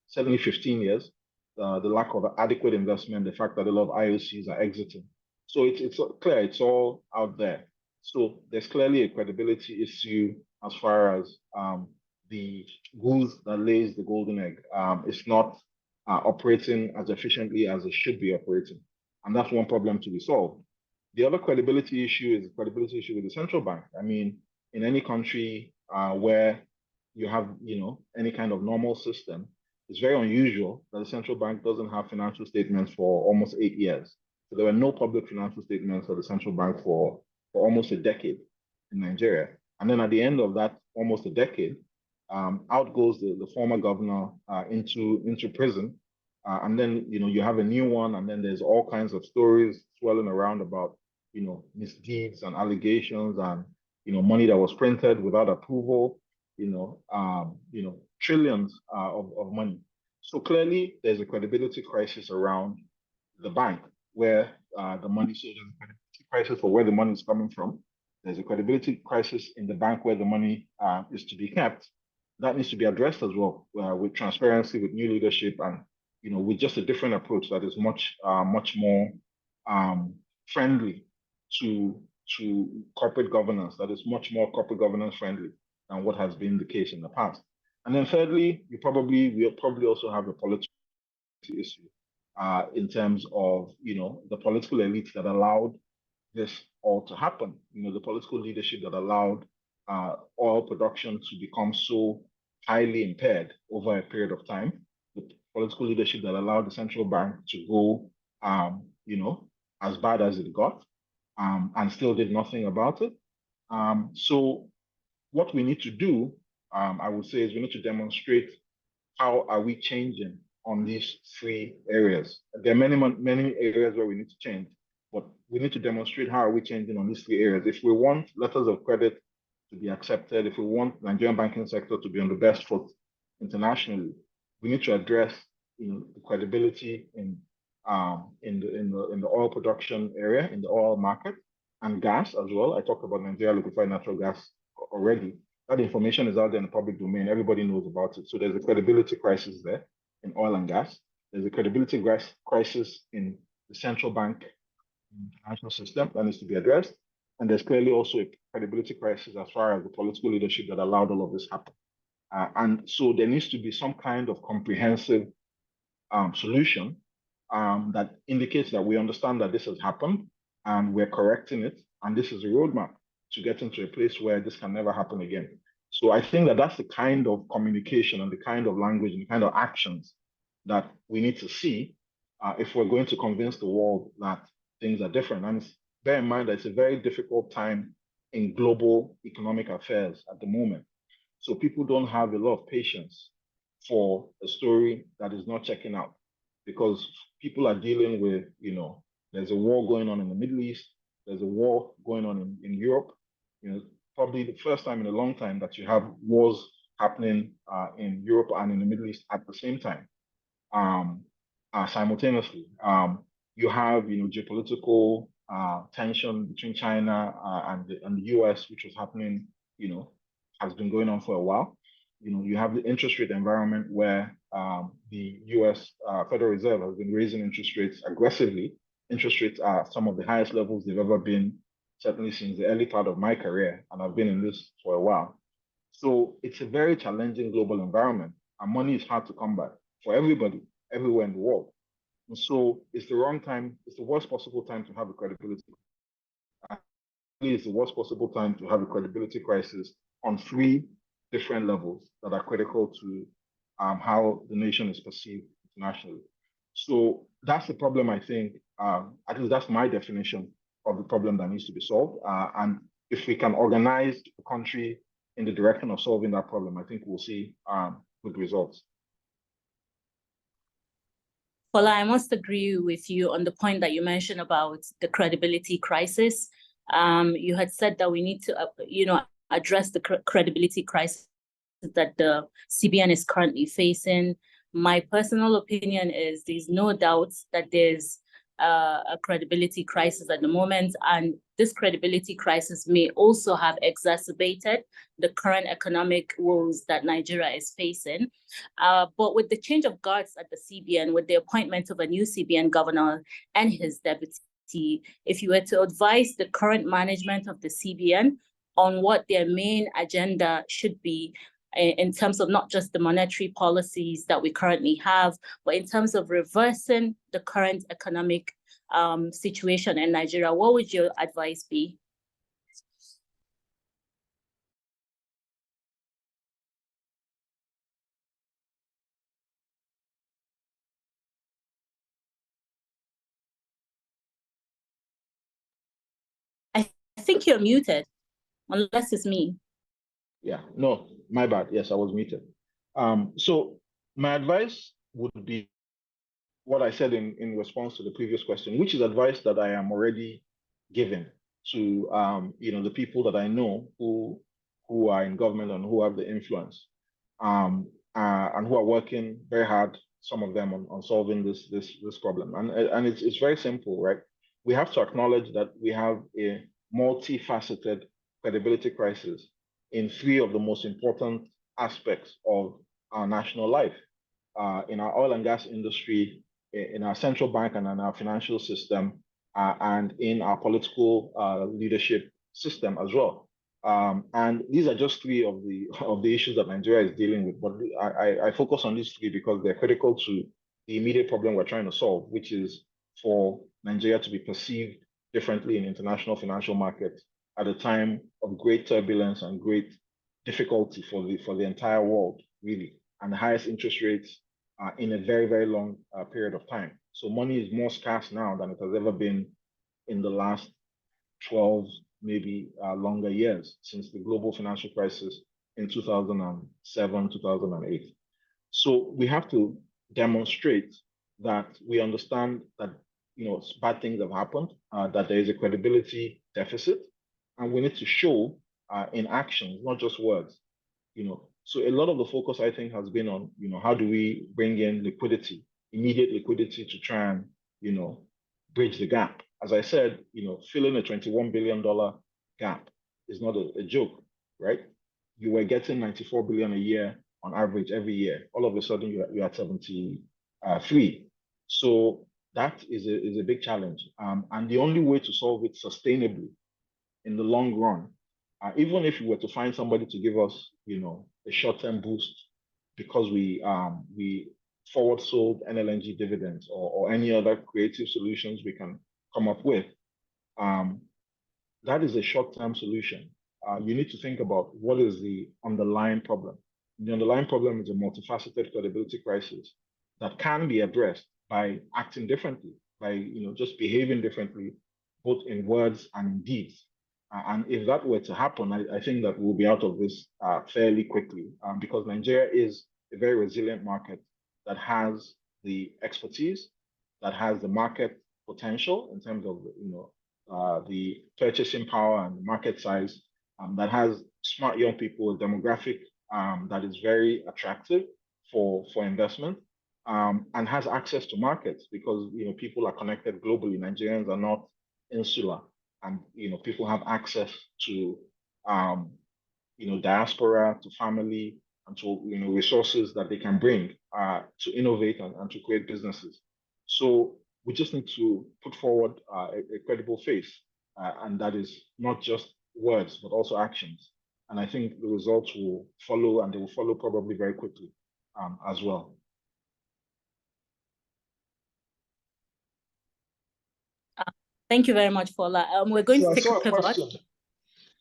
D: certainly 15 years, the lack of adequate investment, the fact that a lot of IOCs are exiting. So it's clear, it's all out there. So there's clearly a credibility issue as far as the goose that lays the golden egg is not operating as efficiently as it should be operating. And that's one problem to be solved. The other credibility issue is the credibility issue with the central bank. I mean, in any country where you have, any kind of normal system, it's very unusual that the central bank doesn't have financial statements for almost 8 years. So there were no public financial statements of the central bank for almost a decade in Nigeria. And then at the end of that almost a decade, out goes the former governor into prison. And then, you have a new one, and then there's all kinds of stories swirling around about, misdeeds and allegations and, money that was printed without approval, trillions of money. So clearly there's a credibility crisis around the bank where the money, so there's a credibility crisis for where the money is coming from. There's a credibility crisis in the bank where the money is to be kept. That needs to be addressed as well with transparency, with new leadership, and with just a different approach that is much more friendly to corporate governance, that is much more corporate governance friendly than what has been the case in the past. And then thirdly, we'll probably also have a political issue in terms of the political elites that allowed this all to happen. The political leadership that allowed oil production to become so highly impaired over a period of time. The political leadership that allowed the central bank to go, as bad as it got, and still did nothing about it. So what we need to do, I would say, is we need to demonstrate how are we changing on these three areas. There are many areas where we need to change, but we need to demonstrate how are we changing on these three areas. If we want letters of credit to be accepted, if we want the Nigerian banking sector to be on the best foot internationally, we need to address the credibility in the oil production area, in the oil market, and gas as well. I talked about Nigeria liquefied natural gas already. That information is out there in the public domain. Everybody knows about it. So there's a credibility crisis there in oil and gas. There's a credibility crisis in the central bank financial system that needs to be addressed. And there's clearly also a credibility crisis as far as the political leadership that allowed all of this happen. And so there needs to be some kind of comprehensive solution that indicates that we understand that this has happened and we're correcting it. And this is a roadmap to get into a place where this can never happen again. So I think that that's the kind of communication and the kind of language and the kind of actions that we need to see if we're going to convince the world that things are different. And bear in mind that it's a very difficult time in global economic affairs at the moment. So people don't have a lot of patience for a story that is not checking out, because people are dealing with, there's a war going on in the Middle East, there's a war going on in Europe, probably the first time in a long time that you have wars happening in Europe and in the Middle East at the same time, simultaneously. You have, geopolitical tension between China and the US, which was happening, has been going on for a while. You have the interest rate environment where the US Federal Reserve has been raising interest rates aggressively. Interest rates are some of the highest levels they've ever been, certainly since the early part of my career, and I've been in this for a while. So it's a very challenging global environment, and money is hard to come by for everybody, everywhere in the world. And so it's the wrong time, it's the worst possible time to have a credibility. It's the worst possible time to have a credibility crisis on three different levels that are critical to how the nation is perceived internationally. So that's the problem, I think. At least that's my definition of the problem that needs to be solved. And if we can organize the country in the direction of solving that problem, I think we'll see good results.
C: Well, I must agree with you on the point that you mentioned about the credibility crisis. You had said that we need to, address the credibility crisis that the CBN is currently facing. My personal opinion is there's no doubt that there's a credibility crisis at the moment, and this credibility crisis may also have exacerbated the current economic woes that Nigeria is facing. But with the change of guards at the CBN, with the appointment of a new CBN governor and his deputy, if you were to advise the current management of the CBN on what their main agenda should be in terms of not just the monetary policies that we currently have, but in terms of reversing the current economic situation in Nigeria, what would your advice be? I think you're muted, unless it's me.
D: Yeah, no, my bad. Yes, I was muted. So my advice would be what I said in response to the previous question, which is advice that I am already giving to the people that I know who are in government and who have the influence, and who are working very hard, some of them on solving this problem. And it's very simple, right? We have to acknowledge that we have a multifaceted credibility crisis in three of the most important aspects of our national life, in our oil and gas industry, in our central bank and in our financial system, and in our political leadership system as well. And these are just three of the issues that Nigeria is dealing with. But I focus on these three because they're critical to the immediate problem we're trying to solve, which is for Nigeria to be perceived differently in international financial markets at a time of great turbulence and great difficulty for the entire world, really, and the highest interest rates in a very, very long period of time. So money is more scarce now than it has ever been in the last 12, maybe longer years since the global financial crisis in 2007, 2008. So we have to demonstrate that we understand that bad things have happened, that there is a credibility deficit, and we need to show in actions, not just words. So a lot of the focus, I think, has been on how do we bring in liquidity, immediate liquidity, to try and bridge the gap. As I said, filling a $21 billion gap is not a joke, right? You were getting 94 billion a year on average every year. All of a sudden, you're at 73. So that is a big challenge. And the only way to solve it sustainably in the long run, even if we were to find somebody to give us, a short-term boost because we forward sold NLNG dividends or any other creative solutions we can come up with, that is a short-term solution. You need to think about what is the underlying problem. The underlying problem is a multifaceted credibility crisis that can be addressed by acting differently, by just behaving differently, both in words and in deeds. And if that were to happen, I think that we'll be out of this fairly quickly, because Nigeria is a very resilient market that has the expertise, that has the market potential in terms of the purchasing power and the market size, that has smart young people, a demographic that is very attractive for investment, and has access to markets because people are connected globally. Nigerians are not insular, and people have access to diaspora, to family, and to resources that they can bring to innovate and to create businesses. So we just need to put forward a credible face, and that is not just words but also actions. And I think the results will follow, and they will follow probably very quickly as well.
C: Thank you very much, Fola. We're going to take a pivot.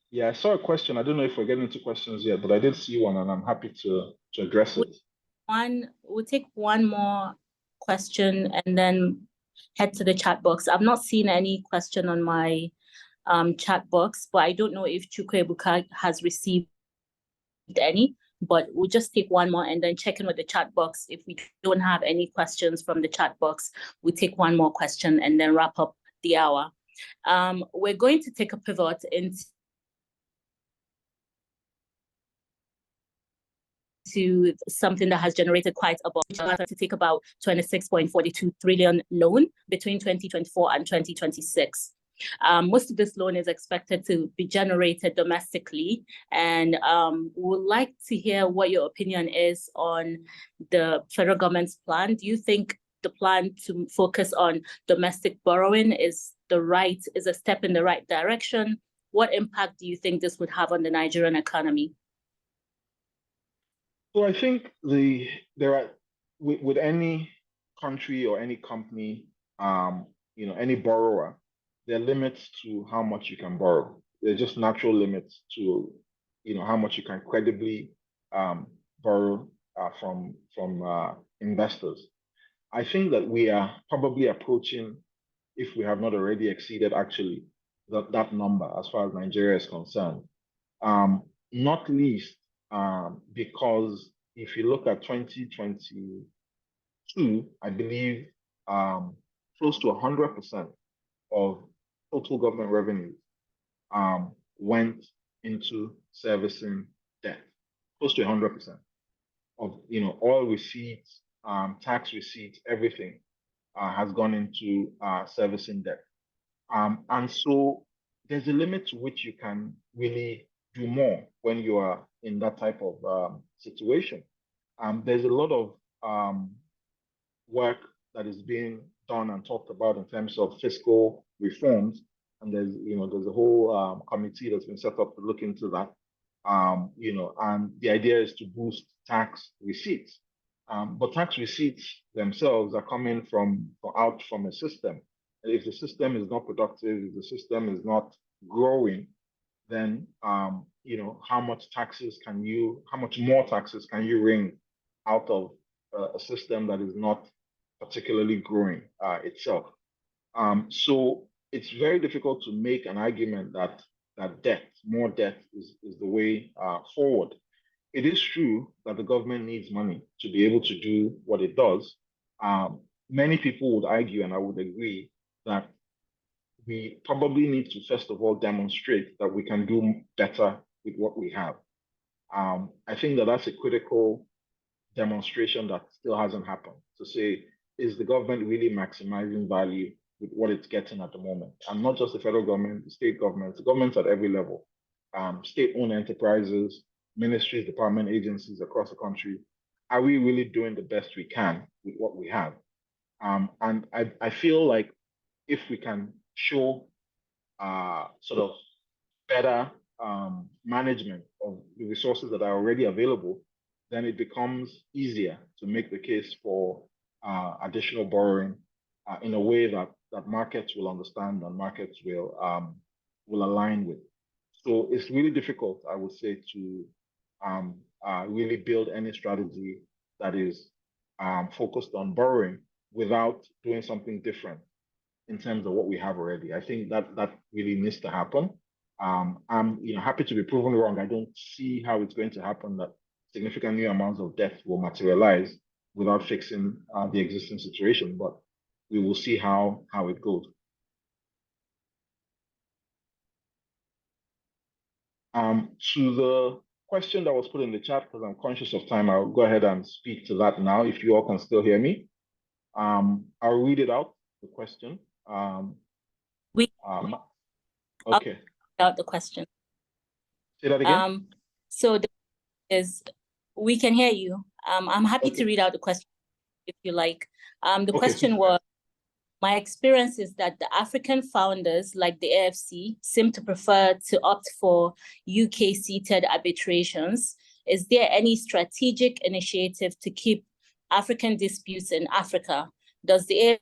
D: Yeah, I saw a question. I don't know if we're getting into questions yet, but I did see one, and I'm happy to address it.
C: We'll take one more question and then head to the chat box. I've not seen any question on my chat box, but I don't know if Chukwuebuka has received any. But we'll just take one more and then check in with the chat box. If we don't have any questions from the chat box, we'll take one more question and then wrap up the hour. We're going to take a pivot into something that has generated quite a buzz, to take about 26.42 trillion loan between 2024 and 2026. Most of this loan is expected to be generated domestically, and we would like to hear what your opinion is on the federal government's plan. Do you think the plan to focus on domestic borrowing is a step in the right direction? What impact do you think this would have on the Nigerian economy?
D: So I think there are with any country or any company, any borrower, there are limits to how much you can borrow. There are just natural limits to how much you can credibly borrow from investors. I think that we are probably approaching, if we have not already exceeded actually that number as far as Nigeria is concerned. Not least because if you look at 2022, I believe close to 100% of total government revenues went into servicing debt. Close to 100% of oil receipts, tax receipts, everything has gone into servicing debt. And so there's a limit to which you can really do more when you are in that type of situation. There's a lot of work that is being done and talked about in terms of fiscal reforms, and there's a whole committee that's been set up to look into that. And the idea is to boost tax receipts, but tax receipts themselves are coming out from a system. If the system is not productive, if the system is not growing, then how much more taxes can you wring out of a system that is not particularly growing itself? So it's very difficult to make an argument that more debt is the way forward. It is true that the government needs money to be able to do what it does. Many people would argue, and I would agree, that we probably need to first of all demonstrate that we can do better with what we have. I think that that's a critical demonstration that still hasn't happened, to say, is the government really maximizing value with what it's getting at the moment? And not just the federal government, the state governments, the governments at every level, state-owned enterprises, ministries, department, agencies across the country. Are we really doing the best we can with what we have? And I feel like if we can show sort of better management of the resources that are already available, then it becomes easier to make the case for additional borrowing in a way that markets will understand and markets will align with. So it's really difficult, I would say, to really build any strategy that is focused on borrowing without doing something different in terms of what we have already. I think that really needs to happen. I'm happy to be proven wrong. I don't see how it's going to happen that significant new amounts of debt will materialize without fixing the existing situation, but we will see how it goes. To the question that was put in the chat, because I'm conscious of time, I'll go ahead and speak to that now, if you all can still hear me. I'll read it out, the question. Okay.
C: Out the question.
D: Say that again.
C: So we can hear you. I'm happy to read out the question if you like. The question was, my experience is that the African founders, like the AFC, seem to prefer to opt for UK-seated arbitrations. Is there any strategic initiative to keep African disputes in Africa? Does the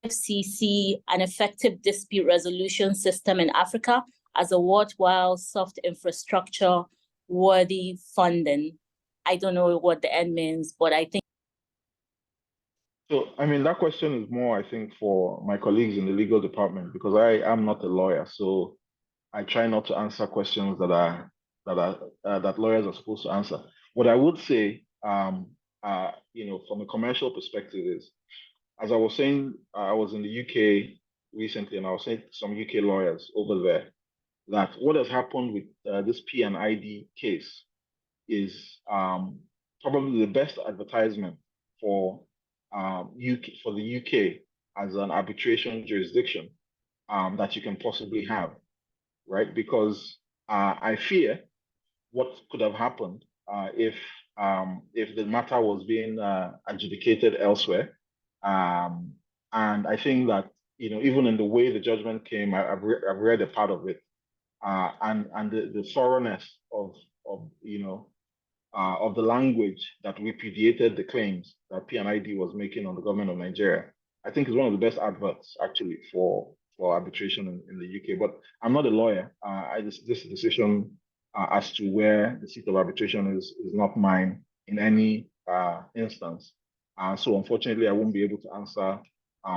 C: AFC see an effective dispute resolution system in Africa as a worthwhile soft infrastructure worthy funding? I don't know what the end means, but I think.
D: So, I mean, that question is more, I think, for my colleagues in the legal department, because I am not a lawyer. So I try not to answer questions that lawyers are supposed to answer. What I would say, from a commercial perspective is, as I was saying, I was in the UK recently, and I was saying to some UK lawyers over there that what has happened with this P&ID case is probably the best advertisement for the UK as an arbitration jurisdiction that you can possibly have, right? Because I fear what could have happened if the matter was being adjudicated elsewhere. And I think that even in the way the judgment came, I've read a part of it, and the thoroughness of the language that repudiated the claims that P&ID was making on the government of Nigeria, I think is one of the best adverts actually for arbitration in the UK. But I'm not a lawyer. This decision as to where the seat of arbitration is not mine in any instance. So unfortunately, I won't be able to answer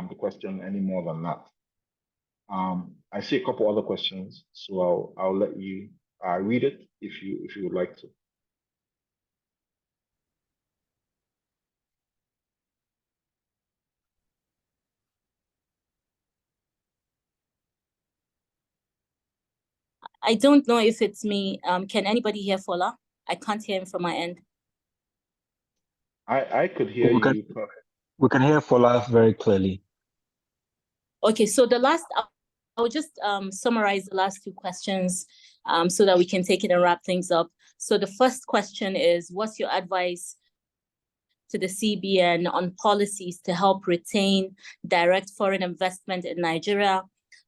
D: the question any more than that. I see a couple other questions, so I'll let you read it if you would like to.
C: I don't know if it's me. Can anybody hear Fola? I can't hear him from my end.
D: I could hear you.
B: We can hear Fola very clearly.
C: Okay, so I'll just summarize the last two questions so that we can take it and wrap things up. So the first question is, what's your advice to the CBN on policies to help retain direct foreign investment in Nigeria?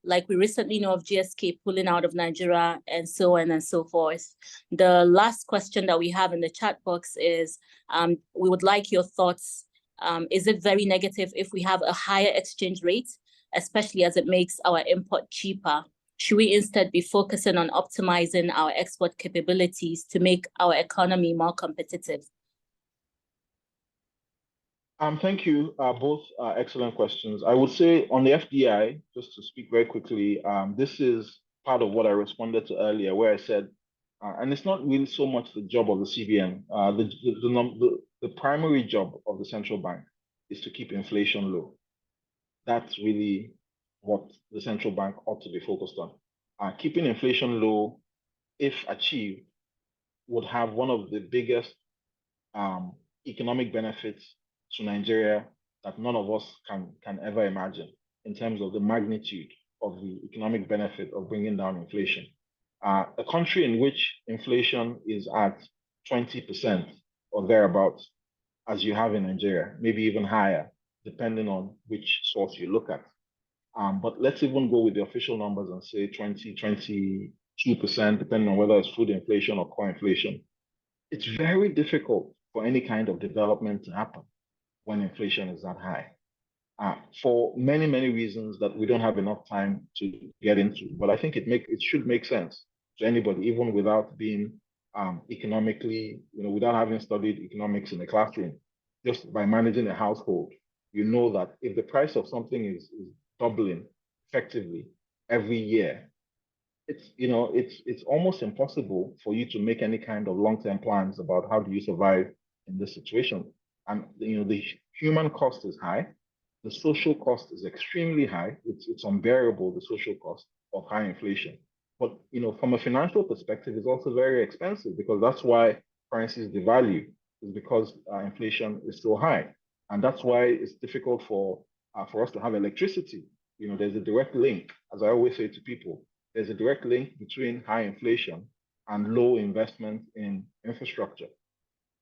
C: Like we recently know of GSK pulling out of Nigeria and so on and so forth. The last question that we have in the chat box is, we would like your thoughts. Is it very negative if we have a higher exchange rate, especially as it makes our import cheaper? should we instead be focusing on optimizing our export capabilities to make our economy more competitive?
D: Thank you. Both excellent questions. I would say on the FDI, just to speak very quickly, this is part of what I responded to earlier, where I said, and it's not really so much the job of the CBN. The primary job of the central bank is to keep inflation low. That's really what the central bank ought to be focused on. Keeping inflation low, if achieved, would have one of the biggest economic benefits to Nigeria that none of us can ever imagine in terms of the magnitude of the economic benefit of bringing down inflation. A country in which inflation is at 20% or thereabouts, as you have in Nigeria, maybe even higher, depending on which source you look at. But let's even go with the official numbers and say 22%, depending on whether it's food inflation or core inflation. It's very difficult for any kind of development to happen when inflation is that high. For many, many reasons that we don't have enough time to get into. But I think it should make sense to anybody, even without being economically, without having studied economics in the classroom. Just by managing a household, you know that if the price of something is doubling effectively every year, it's almost impossible for you to make any kind of long-term plans about how do you survive in this situation. And the human cost is high, the social cost is extremely high. It's unbearable, the social cost of high inflation. But from a financial perspective, it's also very expensive because that's why currencies devalue, is because inflation is so high, and that's why it's difficult for us to have electricity. There's a direct link, as I always say to people. There's a direct link between high inflation and low investment in infrastructure,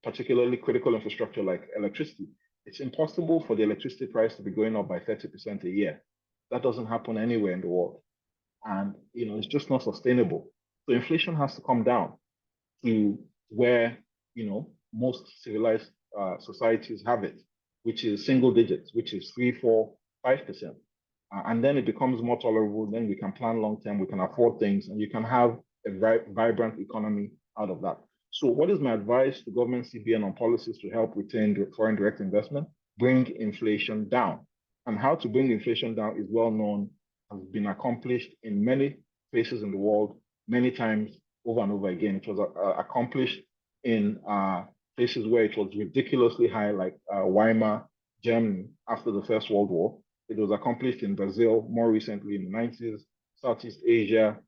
D: particularly critical infrastructure like electricity. It's impossible for the electricity price to be going up by 30% a year. That doesn't happen anywhere in the world. And it's just not sustainable. So inflation has to come down to where most civilized societies have it, which is single digits, which is 3, 4, 5%. And then it becomes more tolerable. Then we can plan long term, we can afford things, and you can have a vibrant economy out of that. So what is my advice to government, CBN, on policies to help retain foreign direct investment? Bring inflation down. And how to bring inflation down is well known, has been accomplished in many places in the world, many times over and over again. It was accomplished in places where it was ridiculously high, like Weimar, Germany, after the First World War. It was accomplished in Brazil more recently in the 90s, Southeast Asia,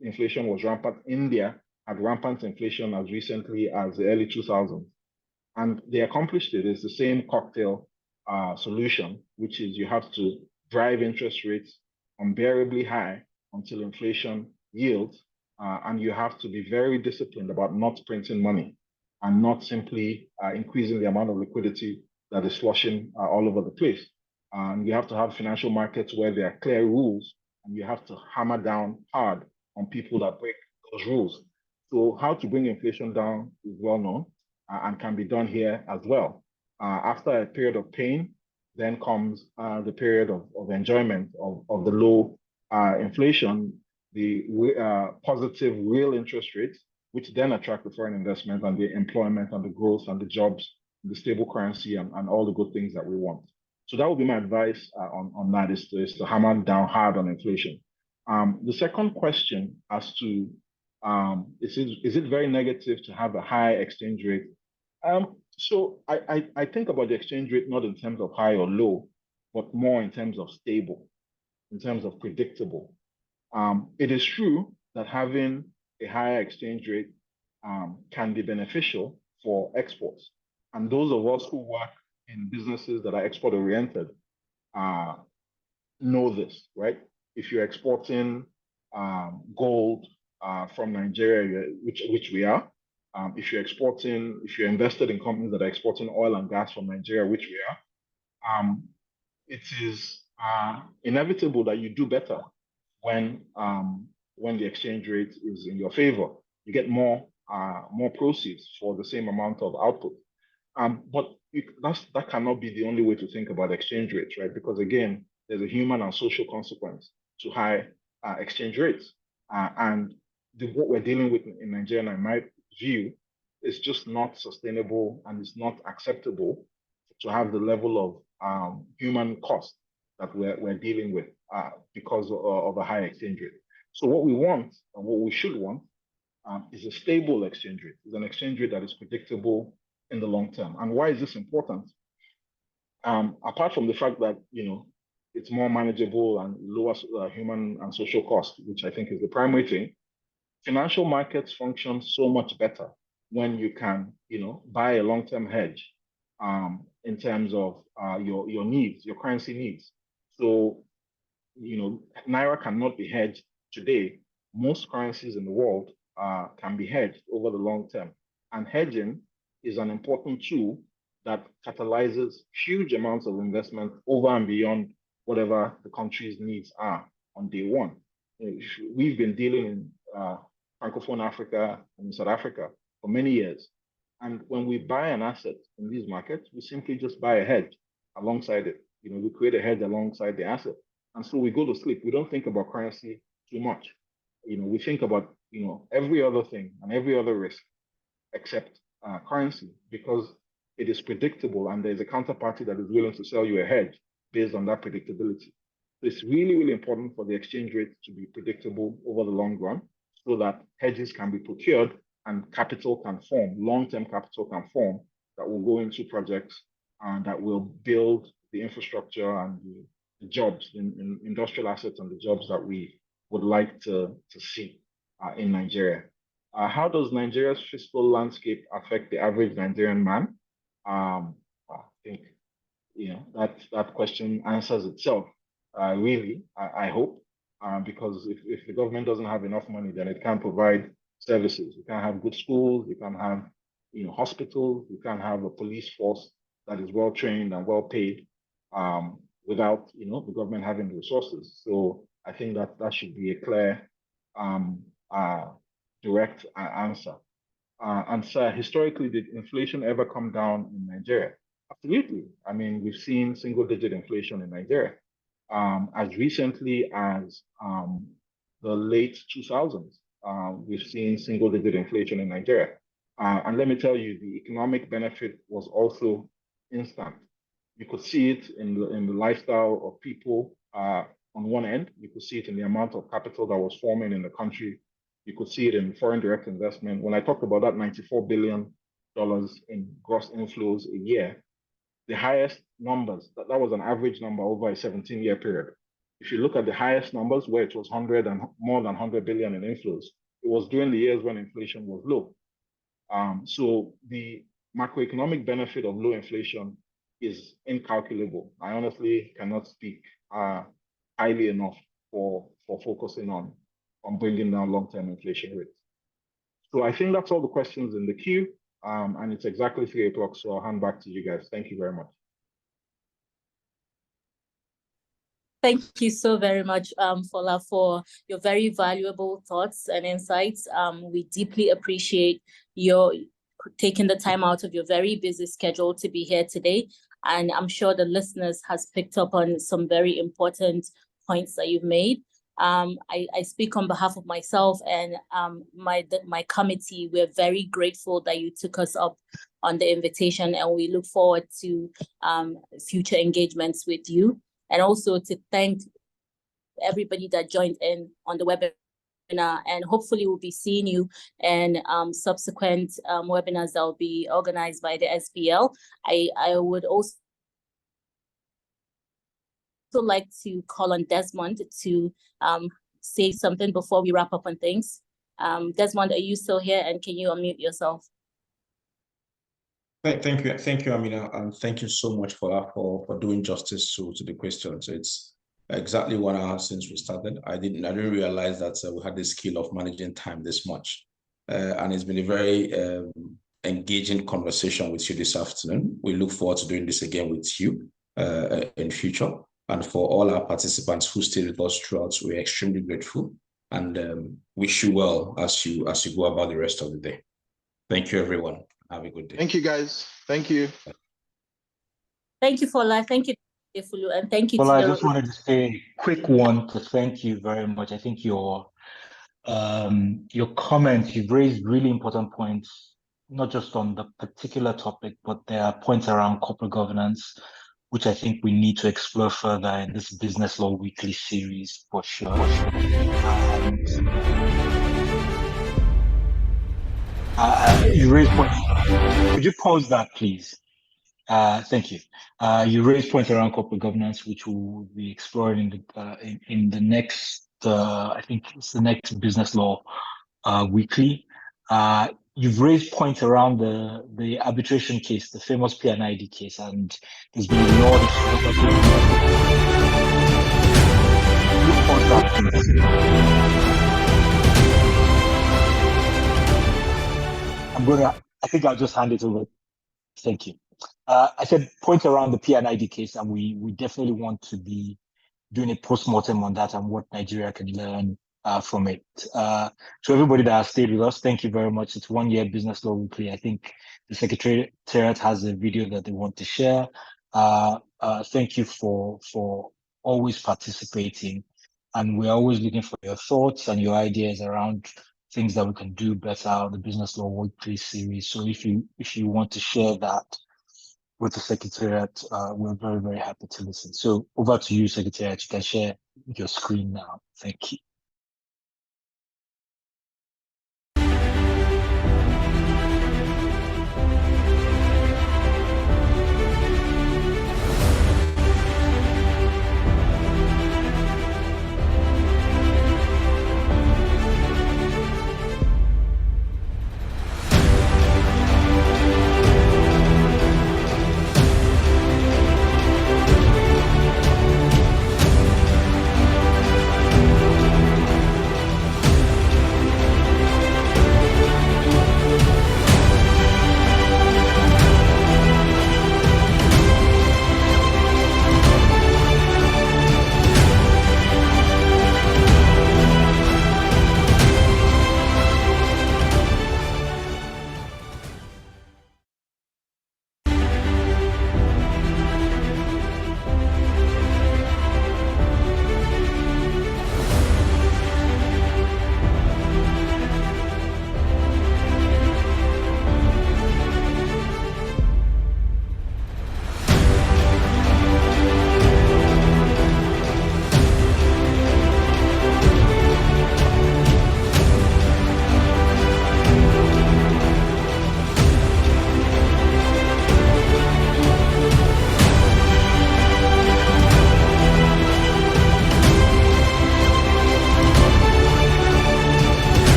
D: inflation was rampant. India had rampant inflation as recently as the early 2000s. And they accomplished it. It's the same cocktail solution, which is you have to drive interest rates unbearably high until inflation yields. And you have to be very disciplined about not printing money and not simply increasing the amount of liquidity that is sloshing all over the place. And you have to have financial markets where there are clear rules, and you have to hammer down hard on people that break those rules. So how to bring inflation down is well known and can be done here as well. After a period of pain, then comes the period of enjoyment of the low inflation, the positive real interest rates, which then attract the foreign investment and the employment and the growth and the jobs, the stable currency and all the good things that we want. So that would be my advice on that, is to hammer down hard on inflation. The second question as to, is it very negative to have a high exchange rate? So I think about the exchange rate not in terms of high or low, but more in terms of stable, in terms of predictable. It is true that having a higher exchange rate can be beneficial for exports. And those of us who work in businesses that are export-oriented know this, right? If you're exporting gold from Nigeria, which we are, if you're invested in companies that are exporting oil and gas from Nigeria, which we are, it is inevitable that you do better when the exchange rate is in your favor. You get more proceeds for the same amount of output. But that cannot be the only way to think about exchange rates, right? Because again, there's a human and social consequence to high exchange rates. And what we're dealing with in Nigeria, in my view, is just not sustainable, and it's not acceptable to have the level of human cost that we're dealing with because of a high exchange rate. So what we want, and what we should want, is a stable exchange rate. It's an exchange rate that is predictable in the long term. And why is this important? Apart from the fact that, it's more manageable and lower human and social cost, which I think is the primary thing, financial markets function so much better when you can, buy a long-term hedge in terms of your needs, your currency needs. So, Naira cannot be hedged today. Most currencies in the world can be hedged over the long term. And hedging is an important tool that catalyzes huge amounts of investment over and beyond whatever the country's needs are on day one. We've been dealing in Francophone Africa and South Africa for many years. And when we buy an asset in these markets, we simply just buy a hedge alongside it. We create a hedge alongside the asset. And so we go to sleep. We don't think about currency too much. We think about, every other thing and every other risk except currency, because it is predictable and there's a counterparty that is willing to sell you a hedge based on that predictability. So it's really, really important for the exchange rate to be predictable over the long run so that hedges can be procured and capital can form, long-term capital can form that will go into projects and that will build the infrastructure and the jobs in industrial assets and the jobs that we would like to see in Nigeria. How does Nigeria's fiscal landscape affect the average Nigerian man? I think that question answers itself. Really, I hope, because if the government doesn't have enough money, then it can't provide services. You can't have good schools. You can't have hospitals. You can't have a police force that is well trained and well paid without the government having the resources. So I think that should be a clear, direct answer. And sir, historically, did inflation ever come down in Nigeria? Absolutely. I mean, we've seen single-digit inflation in Nigeria as recently as the late 2000s. We've seen single-digit inflation in Nigeria. And let me tell you, the economic benefit was also instant. You could see it in the lifestyle of people on one end. You could see it in the amount of capital that was forming in the country. You could see it in foreign direct investment. When I talked about that $94 billion in gross inflows a year, the highest numbers, that was an average number over a 17-year period. If you look at the highest numbers where it was more than 100 billion in inflows, it was during the years when inflation was low. So the macroeconomic benefit of low inflation is incalculable. I honestly cannot speak highly enough for focusing on bringing down long-term inflation rates. So I think that's all the questions in the queue, and it's exactly 3 o'clock, so I'll hand back to you guys. Thank you very much.
C: Thank you so very much, Fola, for your very valuable thoughts and insights. We deeply appreciate your taking the time out of your very busy schedule to be here today. And I'm sure the listeners has picked up on some very important points that you've made. I speak on behalf of myself and my committee. We're very grateful that you took us up on the invitation, and we look forward to future engagements with you. And also to thank everybody that joined in on the webinar, and hopefully we'll be seeing you in subsequent webinars that will be organized by the SBL. I would also like to call on Desmond to say something before we wrap up on things. Desmond, are you still here, and can you unmute yourself?
A: Thank you, Amina, and thank you so much for doing justice to the questions. It's exactly 1 hour since we started. I didn't realize that we had the skill of managing time this much, and it's been a very engaging conversation with you this afternoon. We look forward to doing this again with you in future. And for all our participants who stayed with us throughout, we're extremely grateful and wish you well as you go about the rest of the day. Thank you, everyone. Have a good day.
D: Thank you, guys. Thank you.
C: Thank you, Fola. Thank you. Ifulu, and thank you
B: Well,
C: to
B: I
C: the
B: just wanted to say a quick one to thank you very much. I think your comments, you've raised really important points, not just on the particular topic, but there are points around corporate governance, which I think we need to explore further in this Business Law Weekly series for sure. You raised points. Could you pause that, please? Thank you. You raised points around corporate governance, which we'll be exploring in the next, I think it's the next Business Law Weekly. You've raised points around the arbitration case, the famous P&ID case, and there's been a lot of I think I'll just hand it over. Thank you. I said points around the P&ID case, and we definitely want to be doing a post-mortem on that and what Nigeria can learn from it. To everybody that has stayed with us, thank you very much. It's 1 year Business Law Weekly. I think the Secretariat has a video that they want to share. Thank you for always participating. And we're always looking for your thoughts and your ideas around things that we can do better on the Business Law Weekly series. So if you want to share that with the Secretariat, we're very, very happy to listen. So over to you, Secretariat. You can share your screen now. Thank you.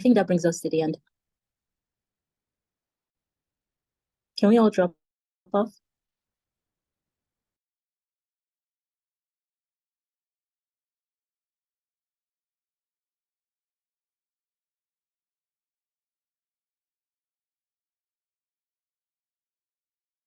C: think that brings us to the end. Can we all drop off?